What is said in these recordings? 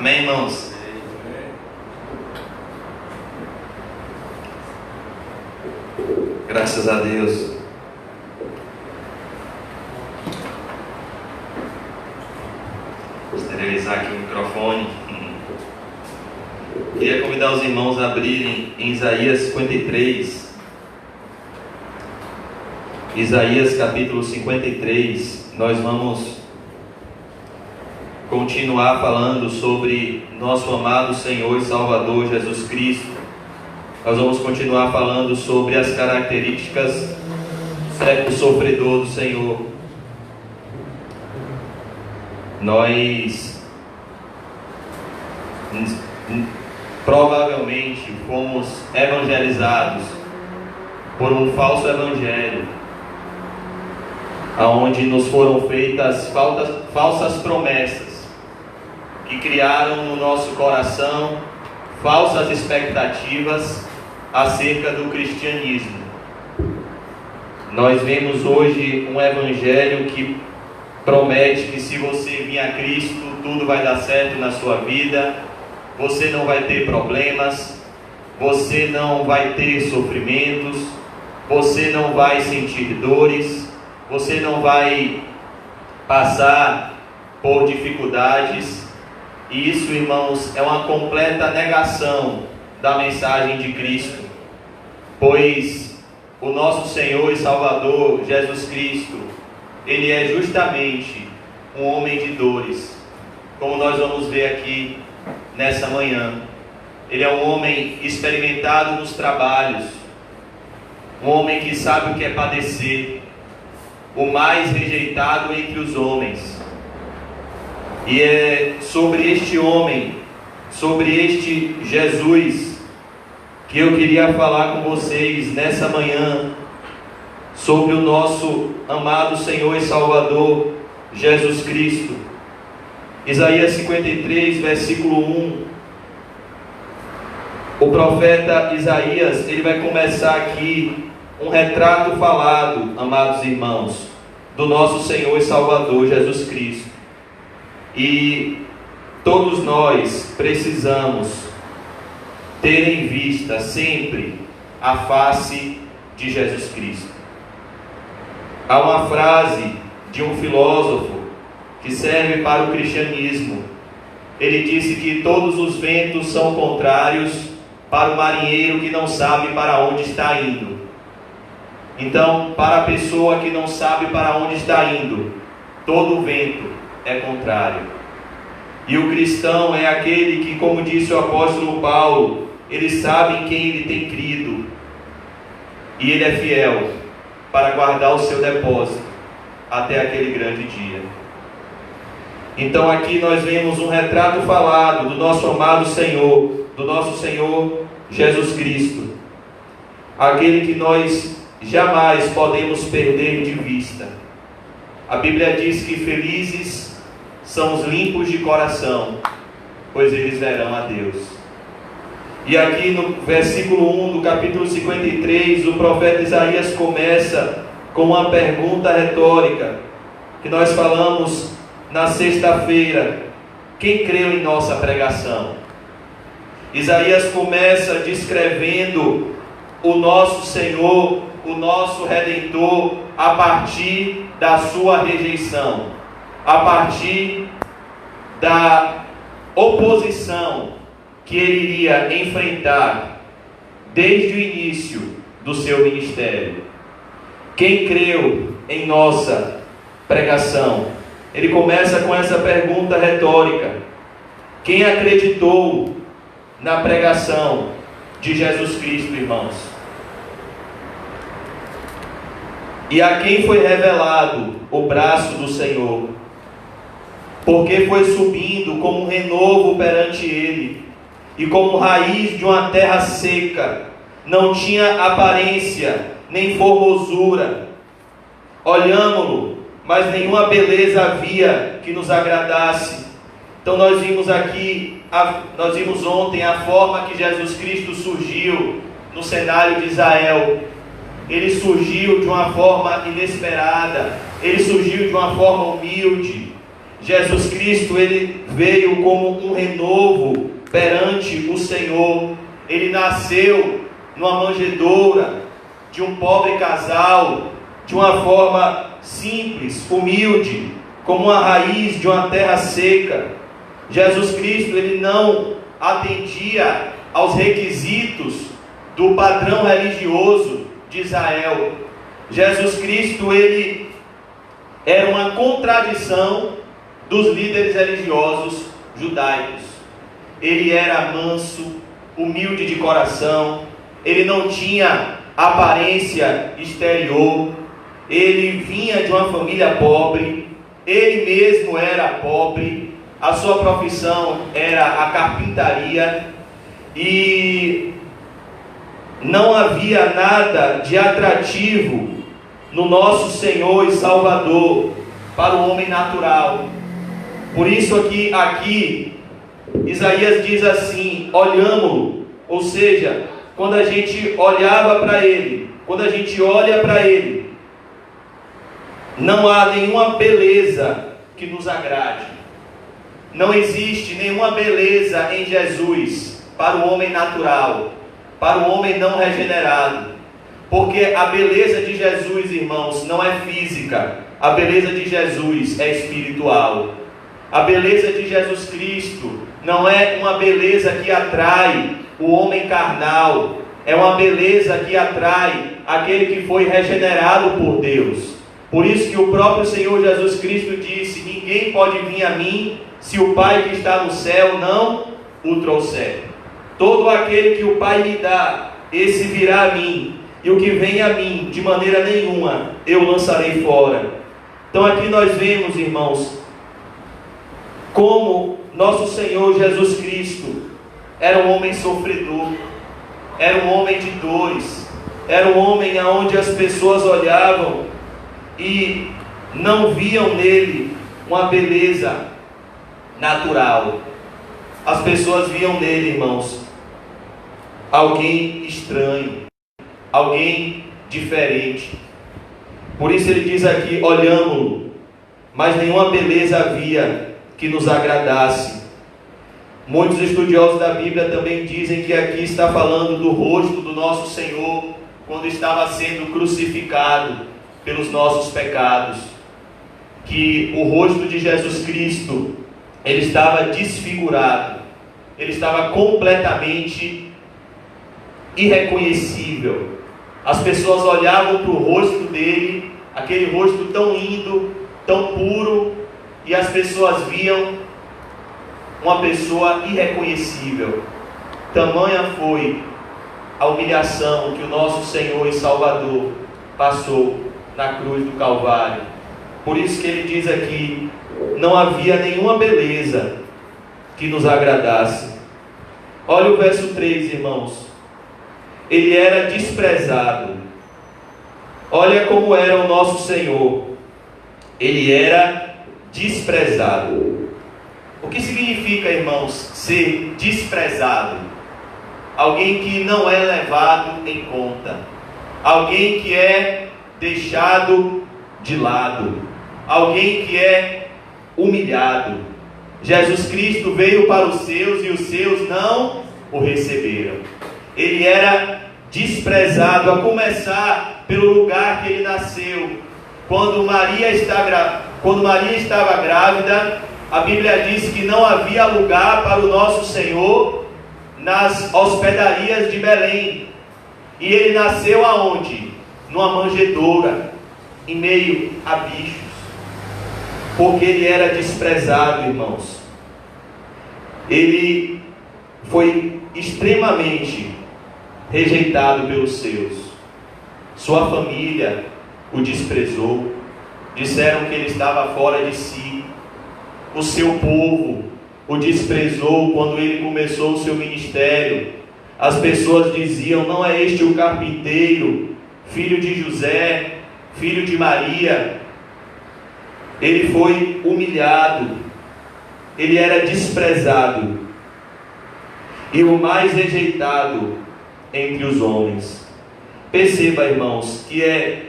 Amém, irmãos? Graças a Deus. Vou esterilizar aqui o microfone. Queria convidar os irmãos a abrirem em Isaías 53. Isaías capítulo 53. Nós vamos continuar falando sobre nosso amado Senhor e Salvador Jesus Cristo. Nós vamos continuar falando sobre as características do servo sofredor do Senhor. Nós provavelmente fomos evangelizados por um falso evangelho, aonde nos foram feitas falsas promessas que criaram no nosso coração falsas expectativas acerca do cristianismo. Nós vemos hoje um evangelho que promete que se você vir a Cristo, tudo vai dar certo na sua vida, você não vai ter problemas, você não vai ter sofrimentos, você não vai sentir dores, você não vai passar por dificuldades. E isso, irmãos, é uma completa negação da mensagem de Cristo, pois o nosso Senhor e Salvador Jesus Cristo, Ele é justamente um homem de dores, como nós vamos ver aqui nessa manhã. Ele é um homem experimentado nos trabalhos, um homem que sabe o que é padecer, o mais rejeitado entre os homens. E é sobre este homem, sobre este Jesus, que eu queria falar com vocês nessa manhã, sobre o nosso amado Senhor e Salvador Jesus Cristo. Isaías 53, versículo 1. O profeta Isaías, ele vai começar aqui um retrato falado, amados irmãos, do nosso Senhor e Salvador Jesus Cristo. E todos nós precisamos ter em vista sempre a face de Jesus Cristo. Há uma frase de um filósofo que serve para o cristianismo. Ele disse que todos os ventos são contrários para o marinheiro que não sabe para onde está indo. Então, para a pessoa que não sabe para onde está indo, todo vento é contrário. E o cristão é aquele que, como disse o apóstolo Paulo, ele sabe em quem ele tem crido, e ele é fiel para guardar o seu depósito até aquele grande dia. Então aqui nós vemos um retrato falado do nosso amado Senhor, do nosso Senhor Jesus Cristo, aquele que nós jamais podemos perder de vista. A Bíblia diz que felizes são os limpos de coração, pois eles verão a Deus. E aqui no versículo 1 do capítulo 53, o profeta Isaías começa com uma pergunta retórica, que nós falamos na sexta-feira: quem creu em nossa pregação? Isaías começa descrevendo o nosso Senhor, o nosso Redentor, a partir da sua rejeição, a partir da oposição que ele iria enfrentar desde o início do seu ministério. Quem creu em nossa pregação? Ele começa com essa pergunta retórica: quem acreditou na pregação de Jesus Cristo, irmãos? E a quem foi revelado o braço do Senhor? Porque foi subindo como um renovo perante ele, e como raiz de uma terra seca, não tinha aparência nem formosura. Olhámo-lo, mas nenhuma beleza havia que nos agradasse. Então nós vimos ontem a forma que Jesus Cristo surgiu no cenário de Israel. Ele surgiu de uma forma inesperada, ele surgiu de uma forma humilde, Jesus Cristo, ele veio como um renovo perante o Senhor. Ele nasceu numa manjedoura de um pobre casal, de uma forma simples, humilde, como uma raiz de uma terra seca. Jesus Cristo, ele não atendia aos requisitos do padrão religioso de Israel. Jesus Cristo, ele era uma contradição dos líderes religiosos judaicos. Ele era manso, humilde de coração, ele não tinha aparência exterior, ele vinha de uma família pobre, ele mesmo era pobre, a sua profissão era a carpintaria, e não havia nada de atrativo no nosso Senhor e Salvador para o homem natural. Por isso aqui Isaías diz assim: olhamo-lo, ou seja, quando a gente olhava para ele, quando a gente olha para ele, não há nenhuma beleza que nos agrade. Não existe nenhuma beleza em Jesus para o homem natural, para o homem não regenerado. Porque a beleza de Jesus, irmãos, não é física. A beleza de Jesus é espiritual. A beleza de Jesus Cristo não é uma beleza que atrai o homem carnal. É uma beleza que atrai aquele que foi regenerado por Deus. Por isso que o próprio Senhor Jesus Cristo disse: ninguém pode vir a mim se o Pai que está no céu não o trouxer. Todo aquele que o Pai me dá, esse virá a mim, e o que vem a mim, de maneira nenhuma, eu lançarei fora. Então aqui nós vemos, irmãos, como nosso Senhor Jesus Cristo era um homem sofredor, era um homem de dores, era um homem aonde as pessoas olhavam e não viam nele uma beleza natural. As pessoas viam nele, irmãos, alguém estranho, alguém diferente. Por isso ele diz aqui: olhamo-lo, mas nenhuma beleza havia que nos agradasse. Muitos estudiosos da Bíblia também dizem que aqui está falando do rosto do nosso Senhor quando estava sendo crucificado pelos nossos pecados. Que o rosto de Jesus Cristo, ele estava desfigurado, ele estava completamente irreconhecível. As pessoas olhavam para o rosto dele, aquele rosto tão lindo, tão puro, e as pessoas viam uma pessoa irreconhecível. Tamanha foi a humilhação que o nosso Senhor e Salvador passou na cruz do Calvário. Por isso que ele diz aqui: não havia nenhuma beleza que nos agradasse. Olha o verso 3, irmãos. Ele era desprezado. Olha como era o nosso Senhor. Ele era desprezado. O que significa, irmãos, ser desprezado? Alguém que não é levado em conta, alguém que é deixado de lado, alguém que é humilhado. Jesus Cristo veio para os seus e os seus não o receberam. Ele era desprezado, a começar pelo lugar que ele nasceu. Quando Maria estava grávida, a Bíblia diz que não havia lugar para o nosso Senhor nas hospedarias de Belém. E ele nasceu aonde? Numa manjedoura, em meio a bichos. Porque ele era desprezado, irmãos. Ele foi extremamente rejeitado pelos seus. Sua família o desprezou. Disseram que ele estava fora de si. O seu povo o desprezou quando ele começou o seu ministério. As pessoas diziam: não é este o carpinteiro, filho de José, filho de Maria? Ele foi humilhado, ele era desprezado e o mais rejeitado entre os homens. Perceba, irmãos, que é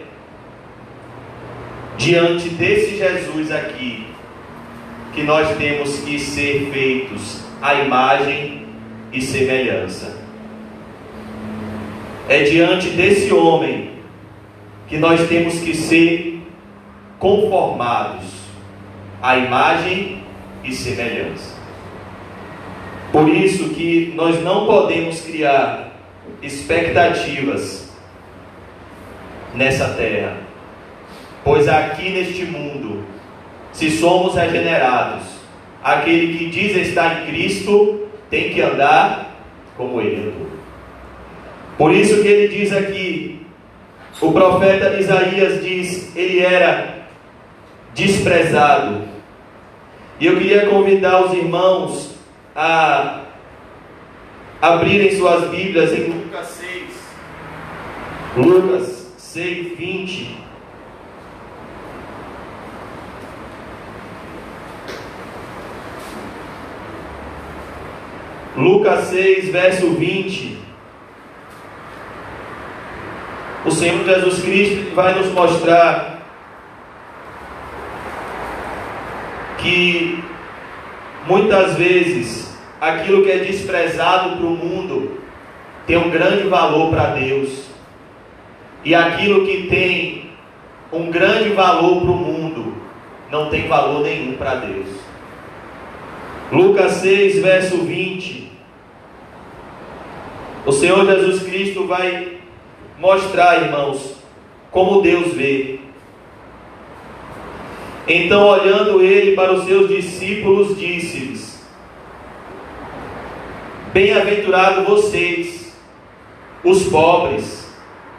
diante desse Jesus aqui que nós temos que ser feitos à imagem e semelhança. É diante desse homem que nós temos que ser conformados à imagem e semelhança. Por isso que nós não podemos criar expectativas nessa terra, pois aqui neste mundo, se somos regenerados, aquele que diz estar em Cristo tem que andar como Ele andou. Por isso que ele diz aqui, o profeta Isaías diz, ele era desprezado. E eu queria convidar os irmãos a abrirem suas Bíblias em Lucas 6. Lucas 6, 20. Lucas 6, verso 20. O Senhor Jesus Cristo vai nos mostrar que muitas vezes aquilo que é desprezado para o mundo tem um grande valor para Deus, e aquilo que tem um grande valor para o mundo não tem valor nenhum para Deus. Lucas 6, verso 20. O Senhor Jesus Cristo vai mostrar, irmãos, como Deus vê. Então, olhando ele para os seus discípulos, disse-lhes: bem-aventurados vocês, os pobres,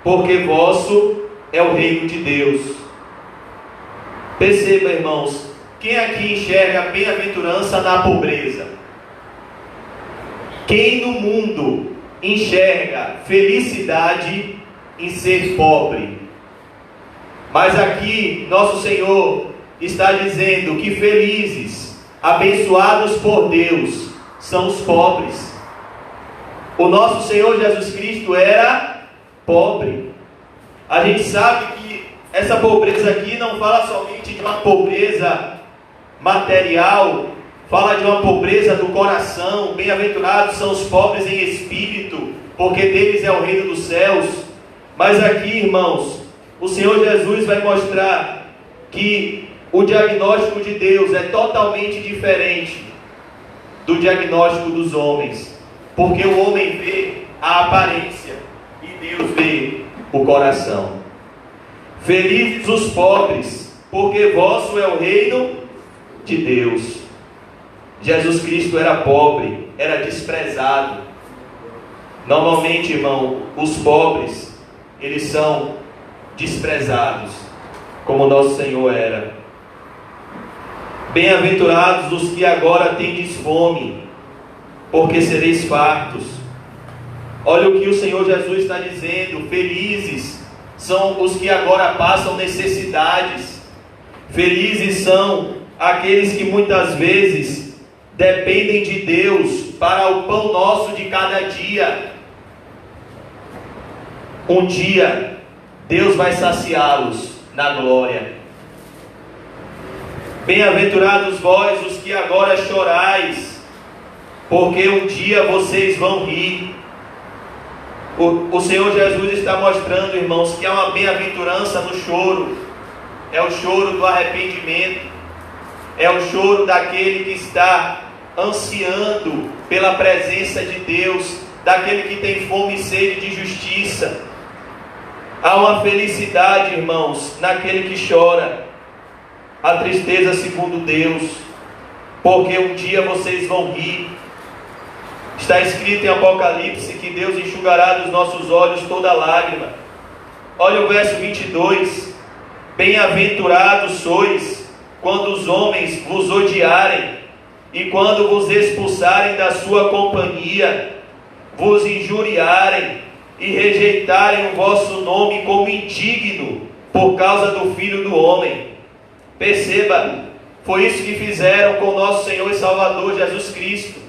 porque vosso é o reino de Deus. Perceba, irmãos, quem aqui enxerga bem-aventurança na pobreza? Quem no mundo enxerga felicidade em ser pobre? Mas aqui nosso Senhor está dizendo que felizes, abençoados por Deus, são os pobres. O nosso Senhor Jesus Cristo era pobre. A gente sabe que essa pobreza aqui não fala somente de uma pobreza material, fala de uma pobreza do coração. Bem-aventurados são os pobres em espírito, porque deles é o reino dos céus. Mas aqui, irmãos, o Senhor Jesus vai mostrar que o diagnóstico de Deus é totalmente diferente do diagnóstico dos homens, porque o homem vê a aparência e Deus vê o coração. Felizes os pobres, porque vosso é o reino de Deus. Jesus Cristo era pobre, era desprezado. Normalmente, irmão, os pobres, eles são desprezados, como nosso Senhor era. Bem-aventurados os que agora tendes fome, porque sereis fartos. Olha o que o Senhor Jesus está dizendo: felizes são os que agora passam necessidades. Felizes são aqueles que muitas vezes dependem de Deus para o pão nosso de cada dia. Um dia Deus vai saciá-los na glória. Bem-aventurados vós os que agora chorais, porque um dia vocês vão rir. O Senhor Jesus está mostrando, irmãos, que há uma bem-aventurança no choro. É o choro do arrependimento, é o choro daquele que está ansiando pela presença de Deus, daquele que tem fome e sede de justiça. Há uma felicidade, irmãos, naquele que chora, a tristeza segundo Deus, porque um dia vocês vão rir. Está escrito em Apocalipse que Deus enxugará dos nossos olhos toda lágrima. Olha o verso 22. Bem-aventurados sois quando os homens vos odiarem e quando vos expulsarem da sua companhia, vos injuriarem e rejeitarem o vosso nome como indigno por causa do Filho do Homem. Perceba, foi isso que fizeram com o nosso Senhor e Salvador Jesus Cristo.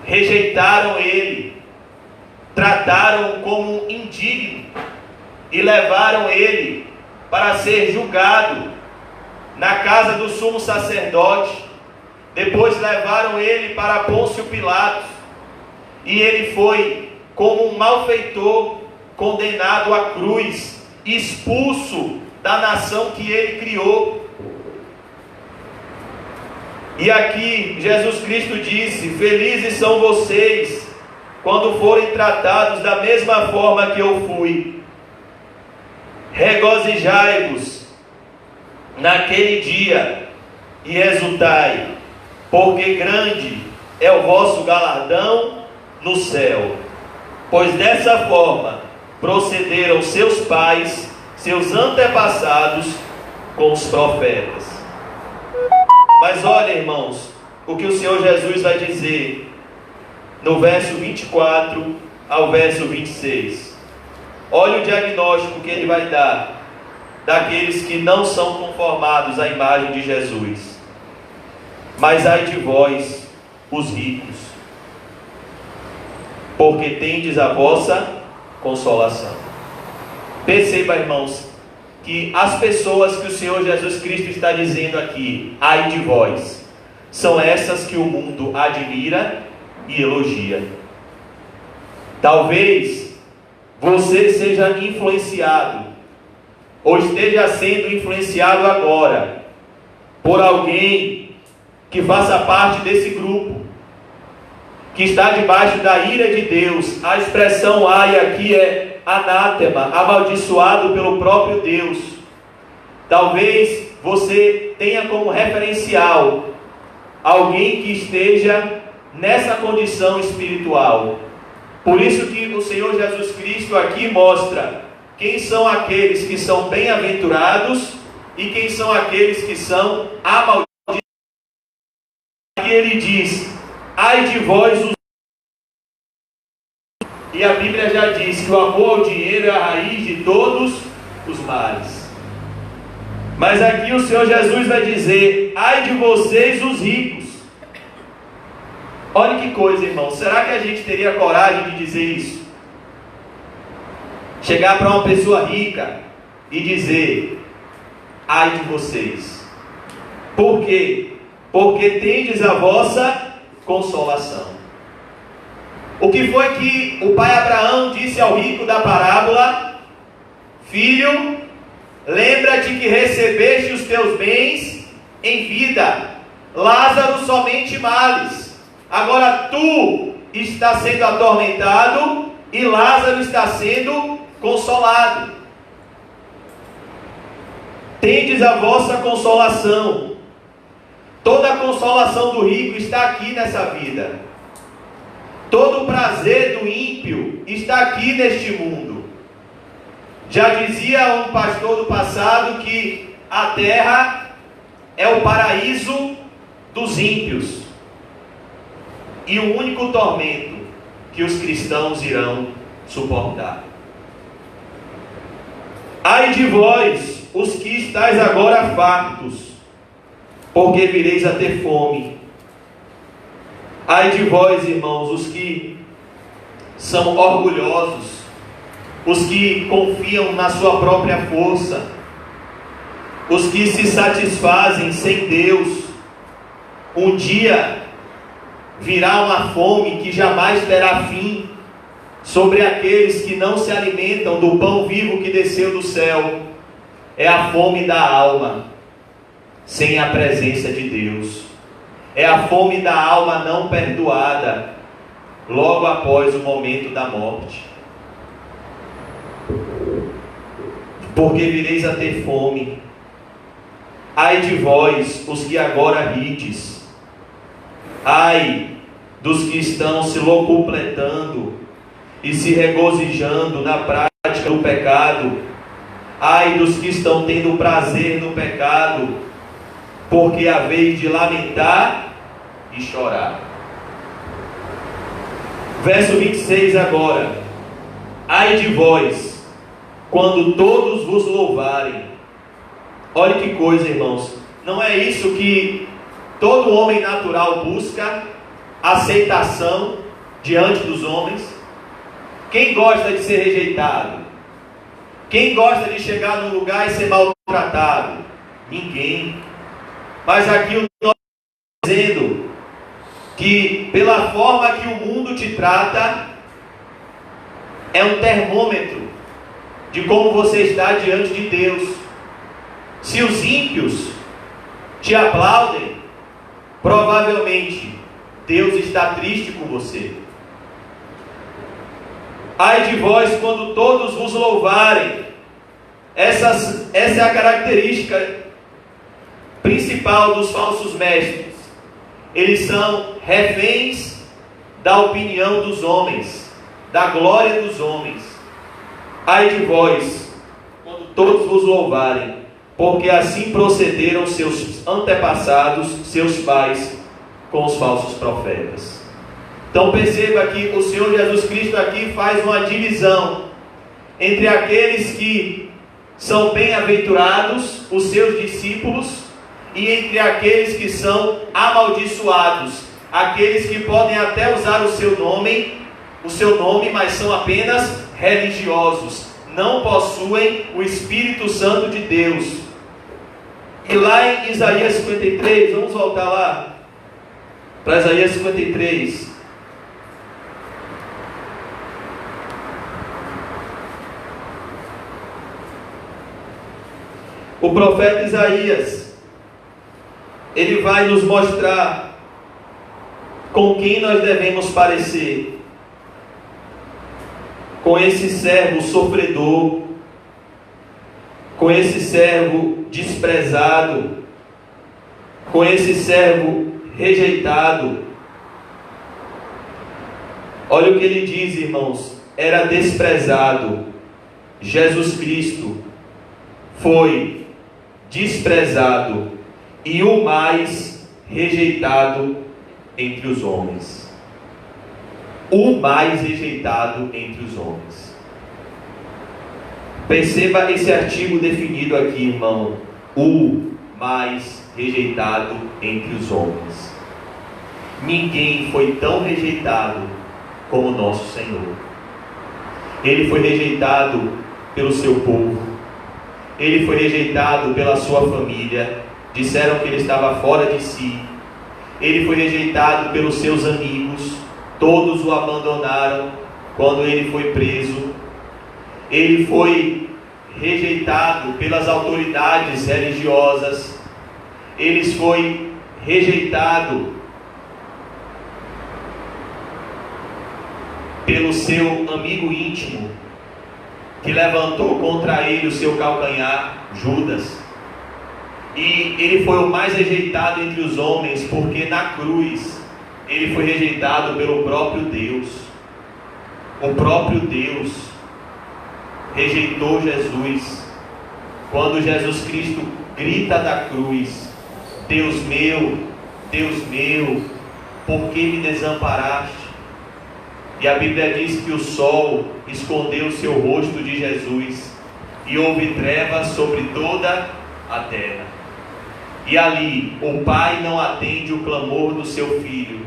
Rejeitaram Ele, trataram-o como indigno e levaram Ele para ser julgado na casa do sumo sacerdote. Depois levaram ele para Pôncio Pilatos, e ele foi, como um malfeitor, condenado à cruz, expulso da nação que ele criou. E aqui Jesus Cristo disse: felizes são vocês quando forem tratados da mesma forma que eu fui. Regozijai-vos naquele dia e exultai, porque grande é o vosso galardão no céu. Pois dessa forma procederam seus pais, seus antepassados, com os profetas. Mas olha, irmãos, o que o Senhor Jesus vai dizer no verso 24 ao verso 26. Olha o diagnóstico que ele vai dar daqueles que não são conformados à imagem de Jesus. Mas ai de vós, os ricos, porque tendes a vossa consolação. Perceba, irmãos, que as pessoas que o Senhor Jesus Cristo está dizendo aqui, ai de vós, são essas que o mundo admira e elogia. Talvez você seja influenciado, ou esteja sendo influenciado agora, por alguém que faça parte desse grupo, que está debaixo da ira de Deus. A expressão ai aqui é anátema, amaldiçoado pelo próprio Deus. Talvez você tenha como referencial alguém que esteja nessa condição espiritual. Por isso que o Senhor Jesus Cristo aqui mostra quem são aqueles que são bem-aventurados e quem são aqueles que são amaldiçoados. Aqui ele diz: ai de vós os... E a Bíblia já diz que o amor ao dinheiro é a raiz de todos os males. Mas aqui o Senhor Jesus vai dizer: ai de vocês os ricos. Olha que coisa, irmão. Será que a gente teria coragem de dizer isso? Chegar para uma pessoa rica e dizer: ai de vocês. Por quê? Porque tendes a vossa consolação. O que foi que o pai Abraão disse ao rico da parábola? Filho, lembra-te que recebeste os teus bens em vida, Lázaro somente males. Agora tu está sendo atormentado e Lázaro está sendo consolado. Tendes a vossa consolação. Toda a consolação do rico está aqui nessa vida. Todo o prazer do ímpio está aqui neste mundo. Já dizia um pastor do passado que a terra é o paraíso dos ímpios e o único tormento que os cristãos irão suportar. Ai de vós, os que estáis agora fartos, porque vireis a ter fome. Ai de vós, irmãos, os que são orgulhosos, os que confiam na sua própria força, os que se satisfazem sem Deus. Um dia virá uma fome que jamais terá fim sobre aqueles que não se alimentam do pão vivo que desceu do céu. É a fome da alma sem a presença de Deus. É a fome da alma não perdoada logo após o momento da morte. Porque vireis a ter fome. Ai de vós, os que agora rides. Ai dos que estão se locupletando e se regozijando na prática do pecado. Ai dos que estão tendo prazer no pecado, porque é a vez de lamentar e chorar. Verso 26 agora. Ai de vós, quando todos vos louvarem. Olha que coisa, irmãos. Não é isso que todo homem natural busca? Aceitação diante dos homens? Quem gosta de ser rejeitado? Quem gosta de chegar num lugar e ser maltratado? Ninguém. Mas aqui o nome está dizendo que pela forma que o mundo te trata, é um termômetro de como você está diante de Deus. Se os ímpios te aplaudem, provavelmente Deus está triste com você. Ai de vós quando todos vos louvarem. Essa é a característica principal dos falsos mestres. Eles são reféns da opinião dos homens, da glória dos homens. Ai de vós quando todos vos louvarem, porque assim procederam seus antepassados, seus pais, com os falsos profetas. Então perceba que o Senhor Jesus Cristo aqui faz uma divisão entre aqueles que são bem-aventurados, os seus discípulos, e entre aqueles que são amaldiçoados, aqueles que podem até usar o seu nome, mas são apenas religiosos, não possuem o Espírito Santo de Deus. E lá em Isaías 53, vamos voltar lá para Isaías 53. O profeta Isaías, ele vai nos mostrar com quem nós devemos parecer. Com esse servo sofredor, com esse servo desprezado, com esse servo rejeitado. Olha o que ele diz, irmãos: era desprezado. Jesus Cristo foi desprezado e o mais rejeitado entre os homens. O mais rejeitado entre os homens. Perceba esse artigo definido aqui, irmão. O mais rejeitado entre os homens. Ninguém foi tão rejeitado como o nosso Senhor. Ele foi rejeitado pelo seu povo. Ele foi rejeitado pela sua família. Disseram que ele estava fora de si. Ele foi rejeitado pelos seus amigos. Todos o abandonaram quando ele foi preso. Ele foi rejeitado pelas autoridades religiosas. Ele foi rejeitado pelo seu amigo íntimo, que levantou contra ele o seu calcanhar, Judas. E ele foi o mais rejeitado entre os homens, porque na cruz ele foi rejeitado pelo próprio Deus. O próprio Deus rejeitou Jesus. Quando Jesus Cristo grita da cruz: Deus meu, por que me desamparaste? E a Bíblia diz que o sol escondeu o seu rosto de Jesus, e houve trevas sobre toda a terra. E ali o Pai não atende o clamor do seu Filho,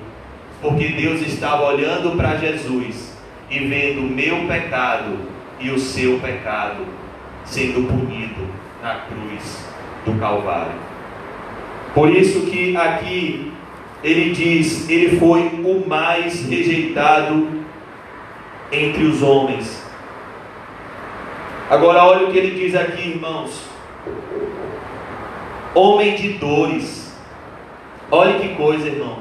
porque Deus estava olhando para Jesus e vendo o meu pecado e o seu pecado sendo punido na cruz do Calvário. Por isso que aqui ele diz: ele foi o mais rejeitado entre os homens. Agora olha o que ele diz aqui, irmãos: homem de dores. Olha que coisa, irmão.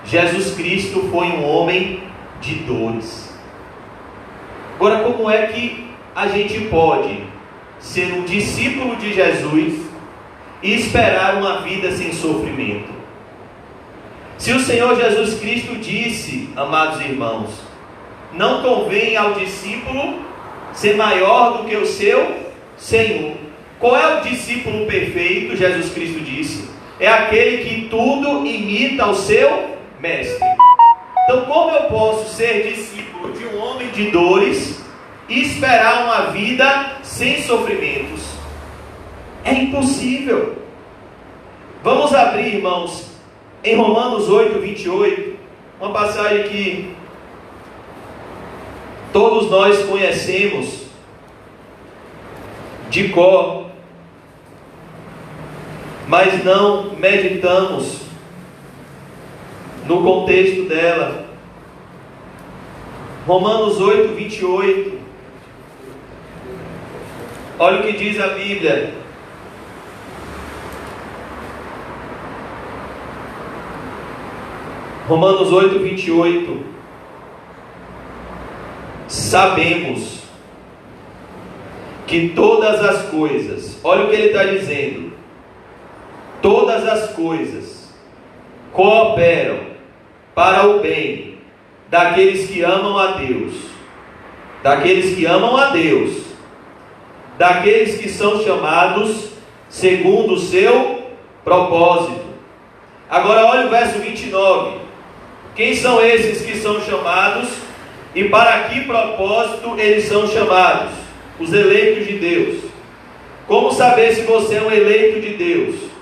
Jesus Cristo foi um homem de dores. Agora, como é que a gente pode ser um discípulo de Jesus e esperar uma vida sem sofrimento? Se o Senhor Jesus Cristo disse, amados irmãos, não convém ao discípulo ser maior do que o seu Senhor. Qual é o discípulo perfeito? Jesus Cristo disse: é aquele que tudo imita o seu mestre. Então, como eu posso ser discípulo de um homem de dores e esperar uma vida sem sofrimentos? É impossível. Vamos abrir, irmãos, em Romanos 8, 28, uma passagem que todos nós conhecemos de cor, mas não meditamos no contexto dela. Romanos 8, 28. Olha o que diz a Bíblia. Romanos 8, 28. Sabemos que todas as coisas, olha o que ele está dizendo, todas as coisas cooperam para o bem daqueles que amam a Deus, daqueles que amam a Deus, daqueles que são chamados segundo o seu propósito. Agora olha o verso 29. Quem são esses que são chamados e para que propósito eles são chamados? Os eleitos de Deus. Como saber se você é um eleito de Deus?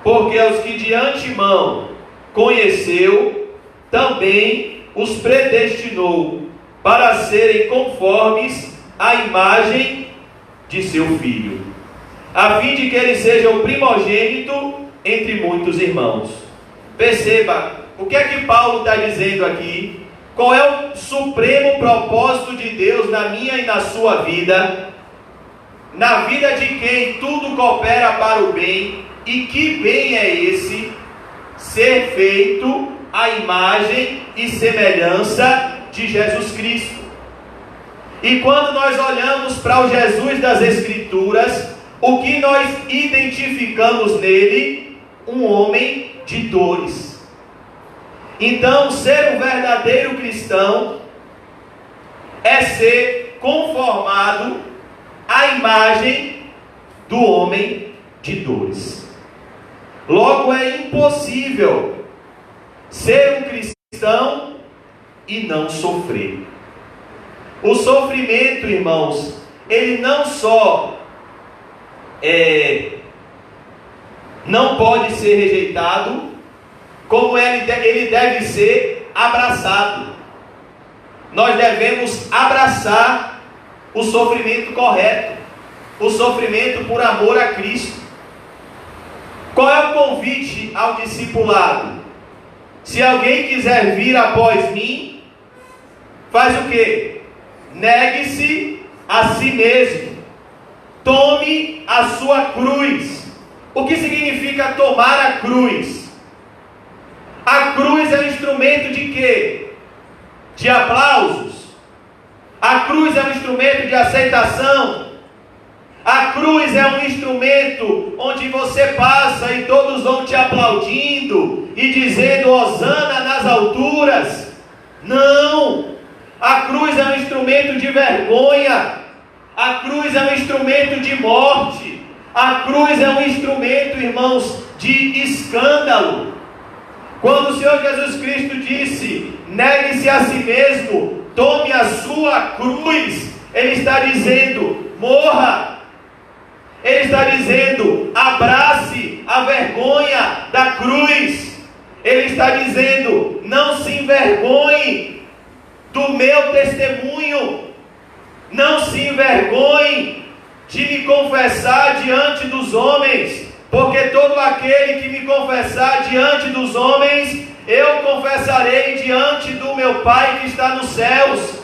Porque aos que de antemão conheceu, também os predestinou para serem conformes à imagem de seu Filho, a fim de que ele seja o primogênito entre muitos irmãos. Perceba, o que é que Paulo está dizendo aqui? Qual é o supremo propósito de Deus na minha e na sua vida? Na vida de quem tudo coopera para o bem. E que bem é esse? Ser feito à imagem e semelhança de Jesus Cristo. E quando nós olhamos para o Jesus das Escrituras, o que nós identificamos nele? Um homem de dores. Então, ser um verdadeiro cristão é ser conformado à imagem do homem de dores. Logo, é impossível ser um cristão e não sofrer. O sofrimento, irmãos, ele não só não pode ser rejeitado, como ele deve ser abraçado. Nós devemos abraçar o sofrimento correto, o sofrimento por amor a Cristo. Qual é o convite ao discipulado? Se alguém quiser vir após mim, faz o quê? Negue-se a si mesmo, tome a sua cruz. O que significa tomar a cruz? A cruz é um instrumento de quê? De aplausos. A cruz é um instrumento de aceitação. A cruz é um instrumento onde você passa e todos vão te aplaudindo e dizendo hosana nas alturas. Não! A cruz é um instrumento de vergonha. A cruz é um instrumento de morte. A cruz é um instrumento, irmãos, de escândalo. Quando o Senhor Jesus Cristo disse, negue-se a si mesmo, tome a sua cruz, Ele está dizendo, morra. Ele está dizendo, abrace a vergonha da cruz. Ele está dizendo, não se envergonhe do meu testemunho. Não se envergonhe de me confessar diante dos homens. Porque todo aquele que me confessar diante dos homens, eu confessarei diante do meu Pai que está nos céus.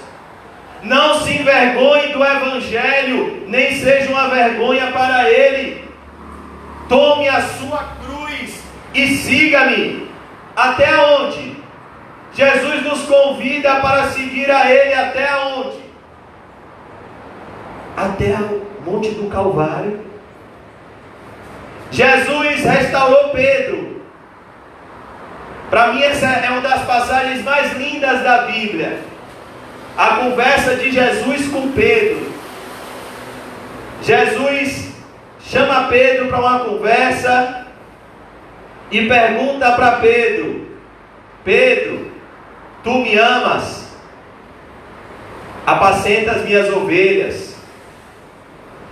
Não se envergonhe do Evangelho, nem seja uma vergonha para ele. Tome a sua cruz e siga-me. Até onde? Jesus nos convida para seguir a Ele até onde? Até o Monte do Calvário. Jesus restaurou Pedro. Para mim essa é uma das passagens mais lindas da Bíblia. A conversa de Jesus com Pedro. Jesus chama Pedro para uma conversa e pergunta para Pedro: Pedro, tu me amas? Apacenta as minhas ovelhas.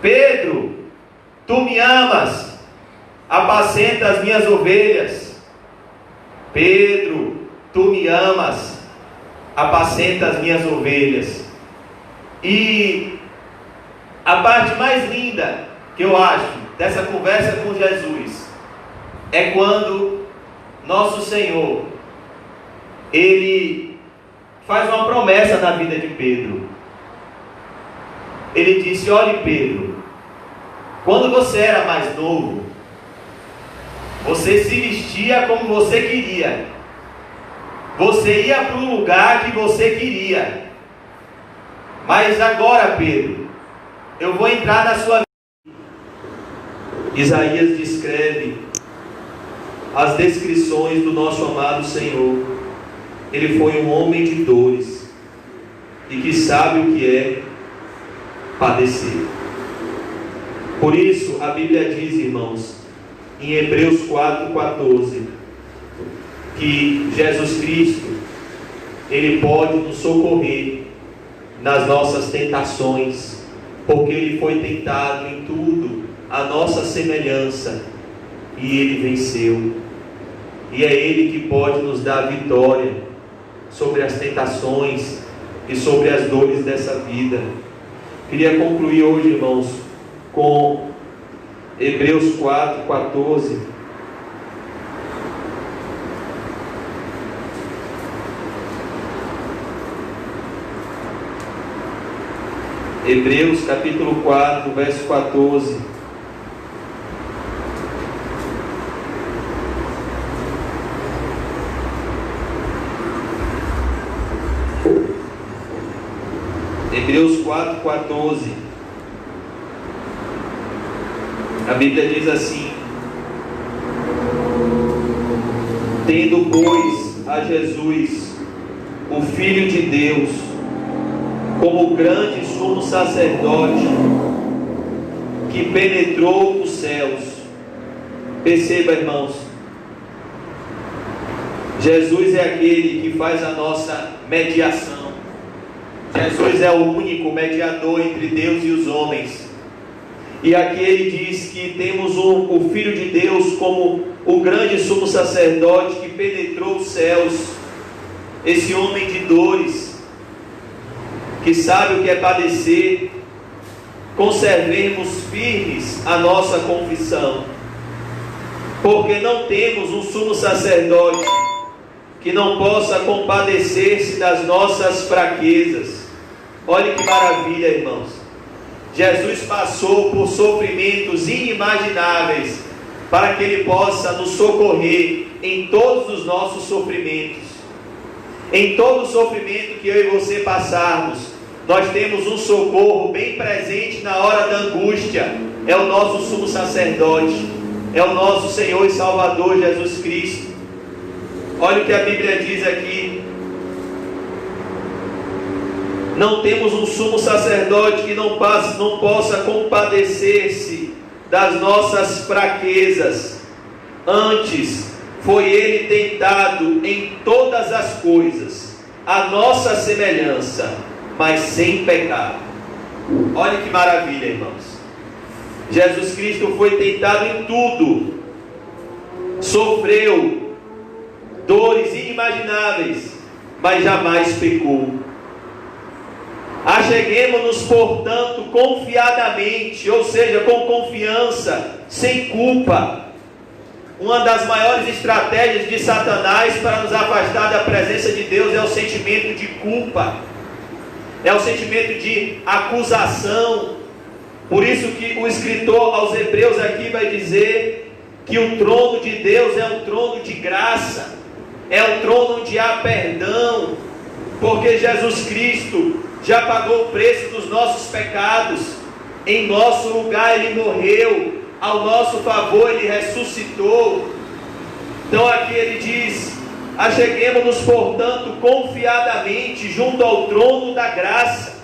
Pedro, tu me amas? Apacenta as minhas ovelhas. Pedro, tu me amas? Apacenta as minhas ovelhas. E a parte mais linda que eu acho dessa conversa com Jesus é quando nosso Senhor, Ele faz uma promessa na vida de Pedro. Ele disse: olhe, Pedro, quando você era mais novo, você se vestia como você queria, você ia para o lugar que você queria, mas agora, Pedro, eu vou entrar na sua vida. Isaías descreve as descrições do nosso amado Senhor. Ele foi um homem de dores e que sabe o que é padecer. Por isso a Bíblia diz, irmãos, em Hebreus 4,14, que Jesus Cristo, Ele pode nos socorrer nas nossas tentações, porque Ele foi tentado em tudo a nossa semelhança, e Ele venceu. E é Ele que pode nos dar vitória sobre as tentações e sobre as dores dessa vida. Queria concluir hoje, irmãos, com Hebreus 4,14. Hebreus capítulo 4, verso 14. Hebreus 4,14. A Bíblia diz assim: tendo, pois, a Jesus, o Filho de Deus, como grande sumo sacerdote, que penetrou os céus. Perceba, irmãos, Jesus é aquele que faz a nossa mediação. Jesus é o único mediador entre Deus e os homens. E aqui ele diz que temos o Filho de Deus como o grande sumo sacerdote que penetrou os céus. Esse homem de dores, que sabe o que é padecer. Conservemos firmes a nossa confissão, porque não temos um sumo sacerdote que não possa compadecer-se das nossas fraquezas. Olhe que maravilha, irmãos. Jesus passou por sofrimentos inimagináveis para que Ele possa nos socorrer em todos os nossos sofrimentos. Em todo sofrimento que eu e você passarmos, nós temos um socorro bem presente na hora da angústia. É o nosso sumo sacerdote, é o nosso Senhor e Salvador Jesus Cristo. Olha o que a Bíblia diz aqui: não temos um sumo sacerdote que não possa compadecer-se das nossas fraquezas. Antes, foi Ele tentado em todas as coisas, a nossa semelhança, mas sem pecado. Olha que maravilha, irmãos. Jesus Cristo foi tentado em tudo, sofreu dores inimagináveis, mas jamais pecou. Acheguemo-nos, portanto, confiadamente, ou seja, com confiança, sem culpa. Uma das maiores estratégias de Satanás para nos afastar da presença de Deus é o sentimento de culpa, é o sentimento de acusação. Por isso que o escritor aos Hebreus aqui vai dizer que o trono de Deus é um trono de graça, é um trono onde há perdão, porque Jesus Cristo já pagou o preço dos nossos pecados. Em nosso lugar Ele morreu, ao nosso favor Ele ressuscitou. Então aqui ele diz: acheguemo-nos, portanto, confiadamente junto ao trono da graça.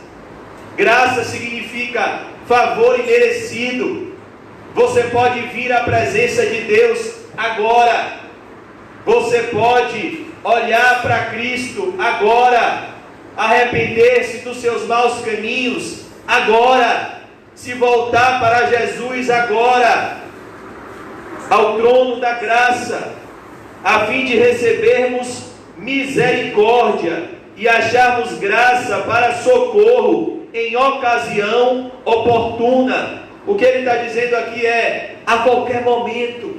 Graça significa favor imerecido. Você pode vir à presença de Deus agora. Você pode olhar para Cristo agora, arrepender-se dos seus maus caminhos agora, se voltar para Jesus agora, ao trono da graça, a fim de recebermos misericórdia e acharmos graça para socorro em ocasião oportuna. O que ele está dizendo aqui é: a qualquer momento,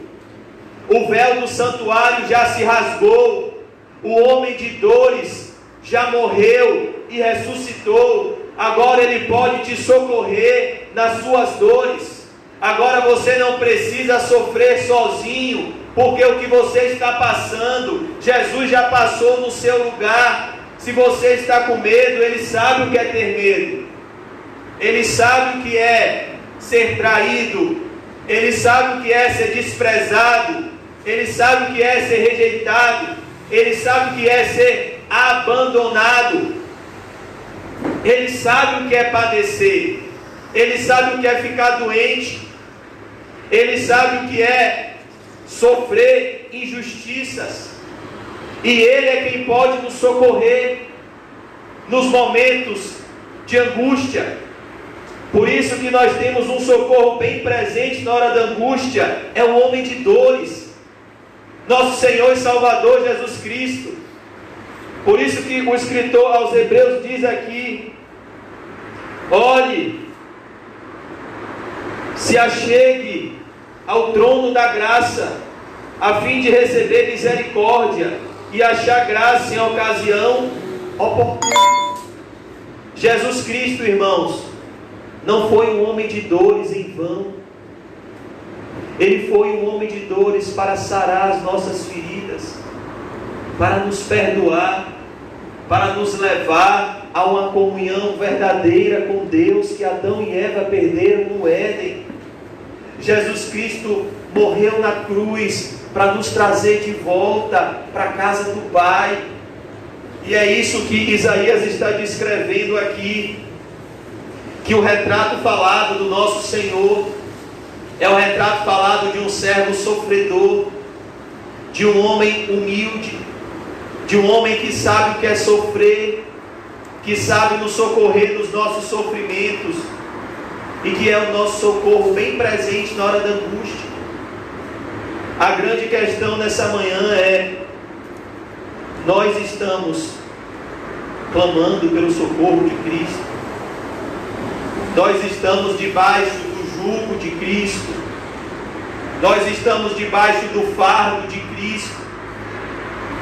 O véu do santuário já se rasgou. O homem de dores já morreu e ressuscitou. Agora Ele pode te socorrer nas suas dores. Agora você não precisa sofrer sozinho, porque o que você está passando, Jesus já passou no seu lugar. Se você está com medo, Ele sabe o que é ter medo. Ele sabe o que é ser traído. Ele sabe o que é ser desprezado. Ele sabe o que é ser rejeitado. Ele sabe o que é ser abandonado. Ele sabe o que é padecer. Ele sabe o que é ficar doente. Ele sabe o que é sofrer injustiças. E Ele é quem pode nos socorrer nos momentos de angústia. Por isso que nós temos um socorro bem presente na hora da angústia. É o homem de dores, nosso Senhor e Salvador Jesus Cristo. Por isso que o escritor aos Hebreus diz aqui: olhe, se achegue ao trono da graça, a fim de receber misericórdia e achar graça em ocasião oportuna. Jesus Cristo, irmãos, não foi um homem de dores em vão. Ele foi um homem de dores para sarar as nossas feridas, para nos perdoar, para nos levar a uma comunhão verdadeira com Deus que Adão e Eva perderam no Éden. Jesus Cristo morreu na cruz para nos trazer de volta para a casa do Pai. E é isso que Isaías está descrevendo aqui, que o retrato falado do nosso Senhor é o retrato falado de um servo sofredor, de um homem humilde, de um homem que sabe o que é sofrer, que sabe nos socorrer dos nossos sofrimentos, e que é o nosso socorro bem presente na hora da angústia. A grande questão nessa manhã é: nós estamos clamando pelo socorro de Cristo? Nós estamos debaixo do jugo de Cristo? Nós estamos debaixo do fardo de Cristo?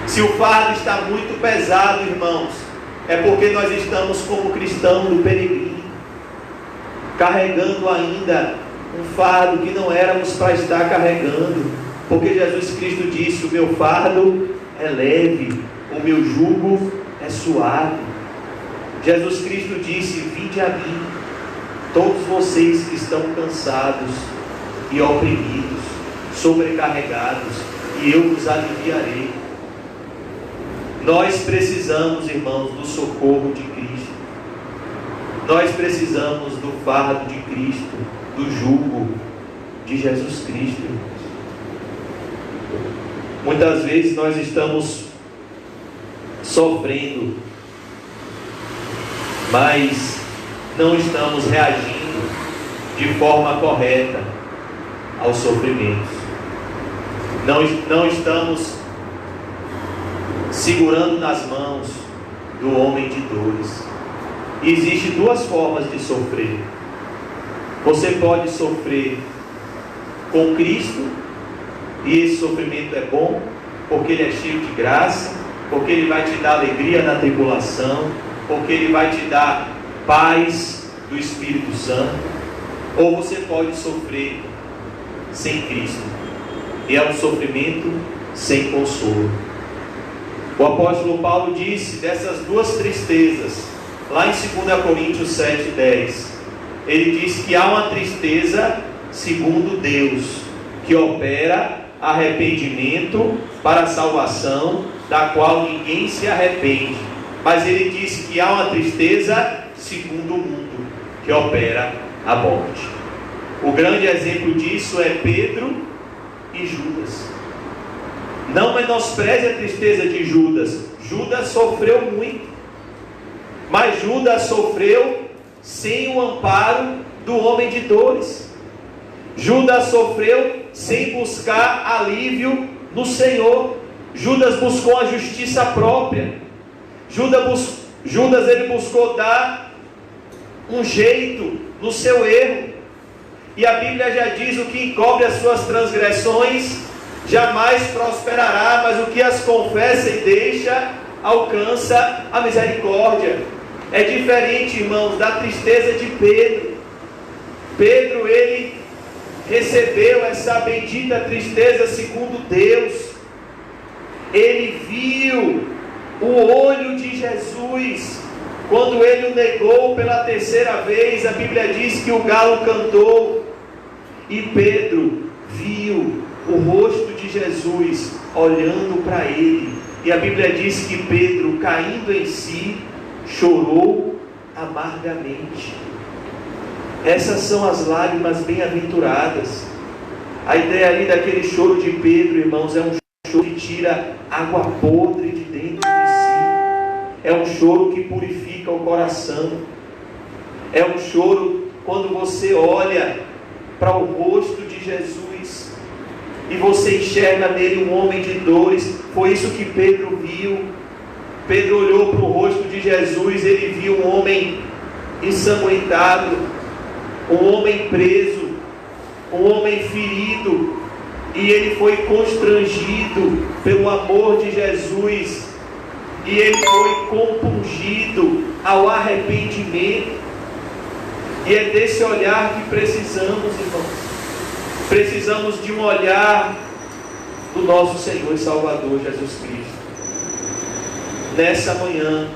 Se o fardo está muito pesado, irmãos, é porque nós estamos como cristão do peregrino, carregando ainda um fardo que não éramos para estar carregando. Porque Jesus Cristo disse: o meu fardo é leve, o meu jugo é suave. Jesus Cristo disse: vinde a mim, todos vocês que estão cansados e oprimidos, sobrecarregados, e eu vos aliviarei. Nós precisamos, irmãos, do socorro de Cristo. Nós precisamos do fardo de Cristo, do jugo de Jesus Cristo, irmãos. Muitas vezes nós estamos sofrendo, mas não estamos reagindo de forma correta aos sofrimentos. Não estamos segurando nas mãos do homem de dores. E existem duas formas de sofrer. Você pode sofrer com Cristo, e esse sofrimento é bom, porque Ele é cheio de graça, porque Ele vai te dar alegria na tribulação, porque Ele vai te dar paz do Espírito Santo. Ou você pode sofrer sem Cristo, e é um sofrimento sem consolo. O apóstolo Paulo disse dessas duas tristezas, lá em 2 Coríntios 7,10, ele diz que há uma tristeza segundo Deus, que opera arrependimento para a salvação, da qual ninguém se arrepende. Mas ele disse que há uma tristeza segundo o mundo, que opera a morte. O grande exemplo disso é Pedro e Judas. Não menospreze a tristeza de Judas. Judas sofreu muito, mas Judas sofreu sem o amparo do homem de dores. Judas sofreu sem buscar alívio no Senhor. Judas buscou a justiça própria. Judas ele buscou dar um jeito no seu erro. E a Bíblia já diz: o que encobre as suas transgressões jamais prosperará, mas o que as confessa e deixa, alcança a misericórdia. É diferente, irmãos, da tristeza de Pedro. Pedro, ele recebeu essa bendita tristeza segundo Deus. Ele viu o olho de Jesus. Quando ele o negou pela terceira vez, a Bíblia diz que o galo cantou. E Pedro viu o rosto de Jesus olhando para ele. E a Bíblia diz que Pedro, caindo em si, chorou amargamente. Essas são as lágrimas bem-aventuradas. A ideia ali daquele choro de Pedro, irmãos, é um choro que tira água podre de dentro de si. É um choro que purifica o coração. É um choro quando você olha para o rosto de Jesus e você enxerga nele um homem de dores. Foi isso que Pedro viu. Pedro olhou para o rosto de Jesus, ele viu um homem ensanguentado, um homem preso, um homem ferido, e ele foi constrangido pelo amor de Jesus, e ele foi compungido ao arrependimento. E é desse olhar que precisamos, irmãos. Precisamos de um olhar do nosso Senhor e Salvador Jesus Cristo. Nessa manhã,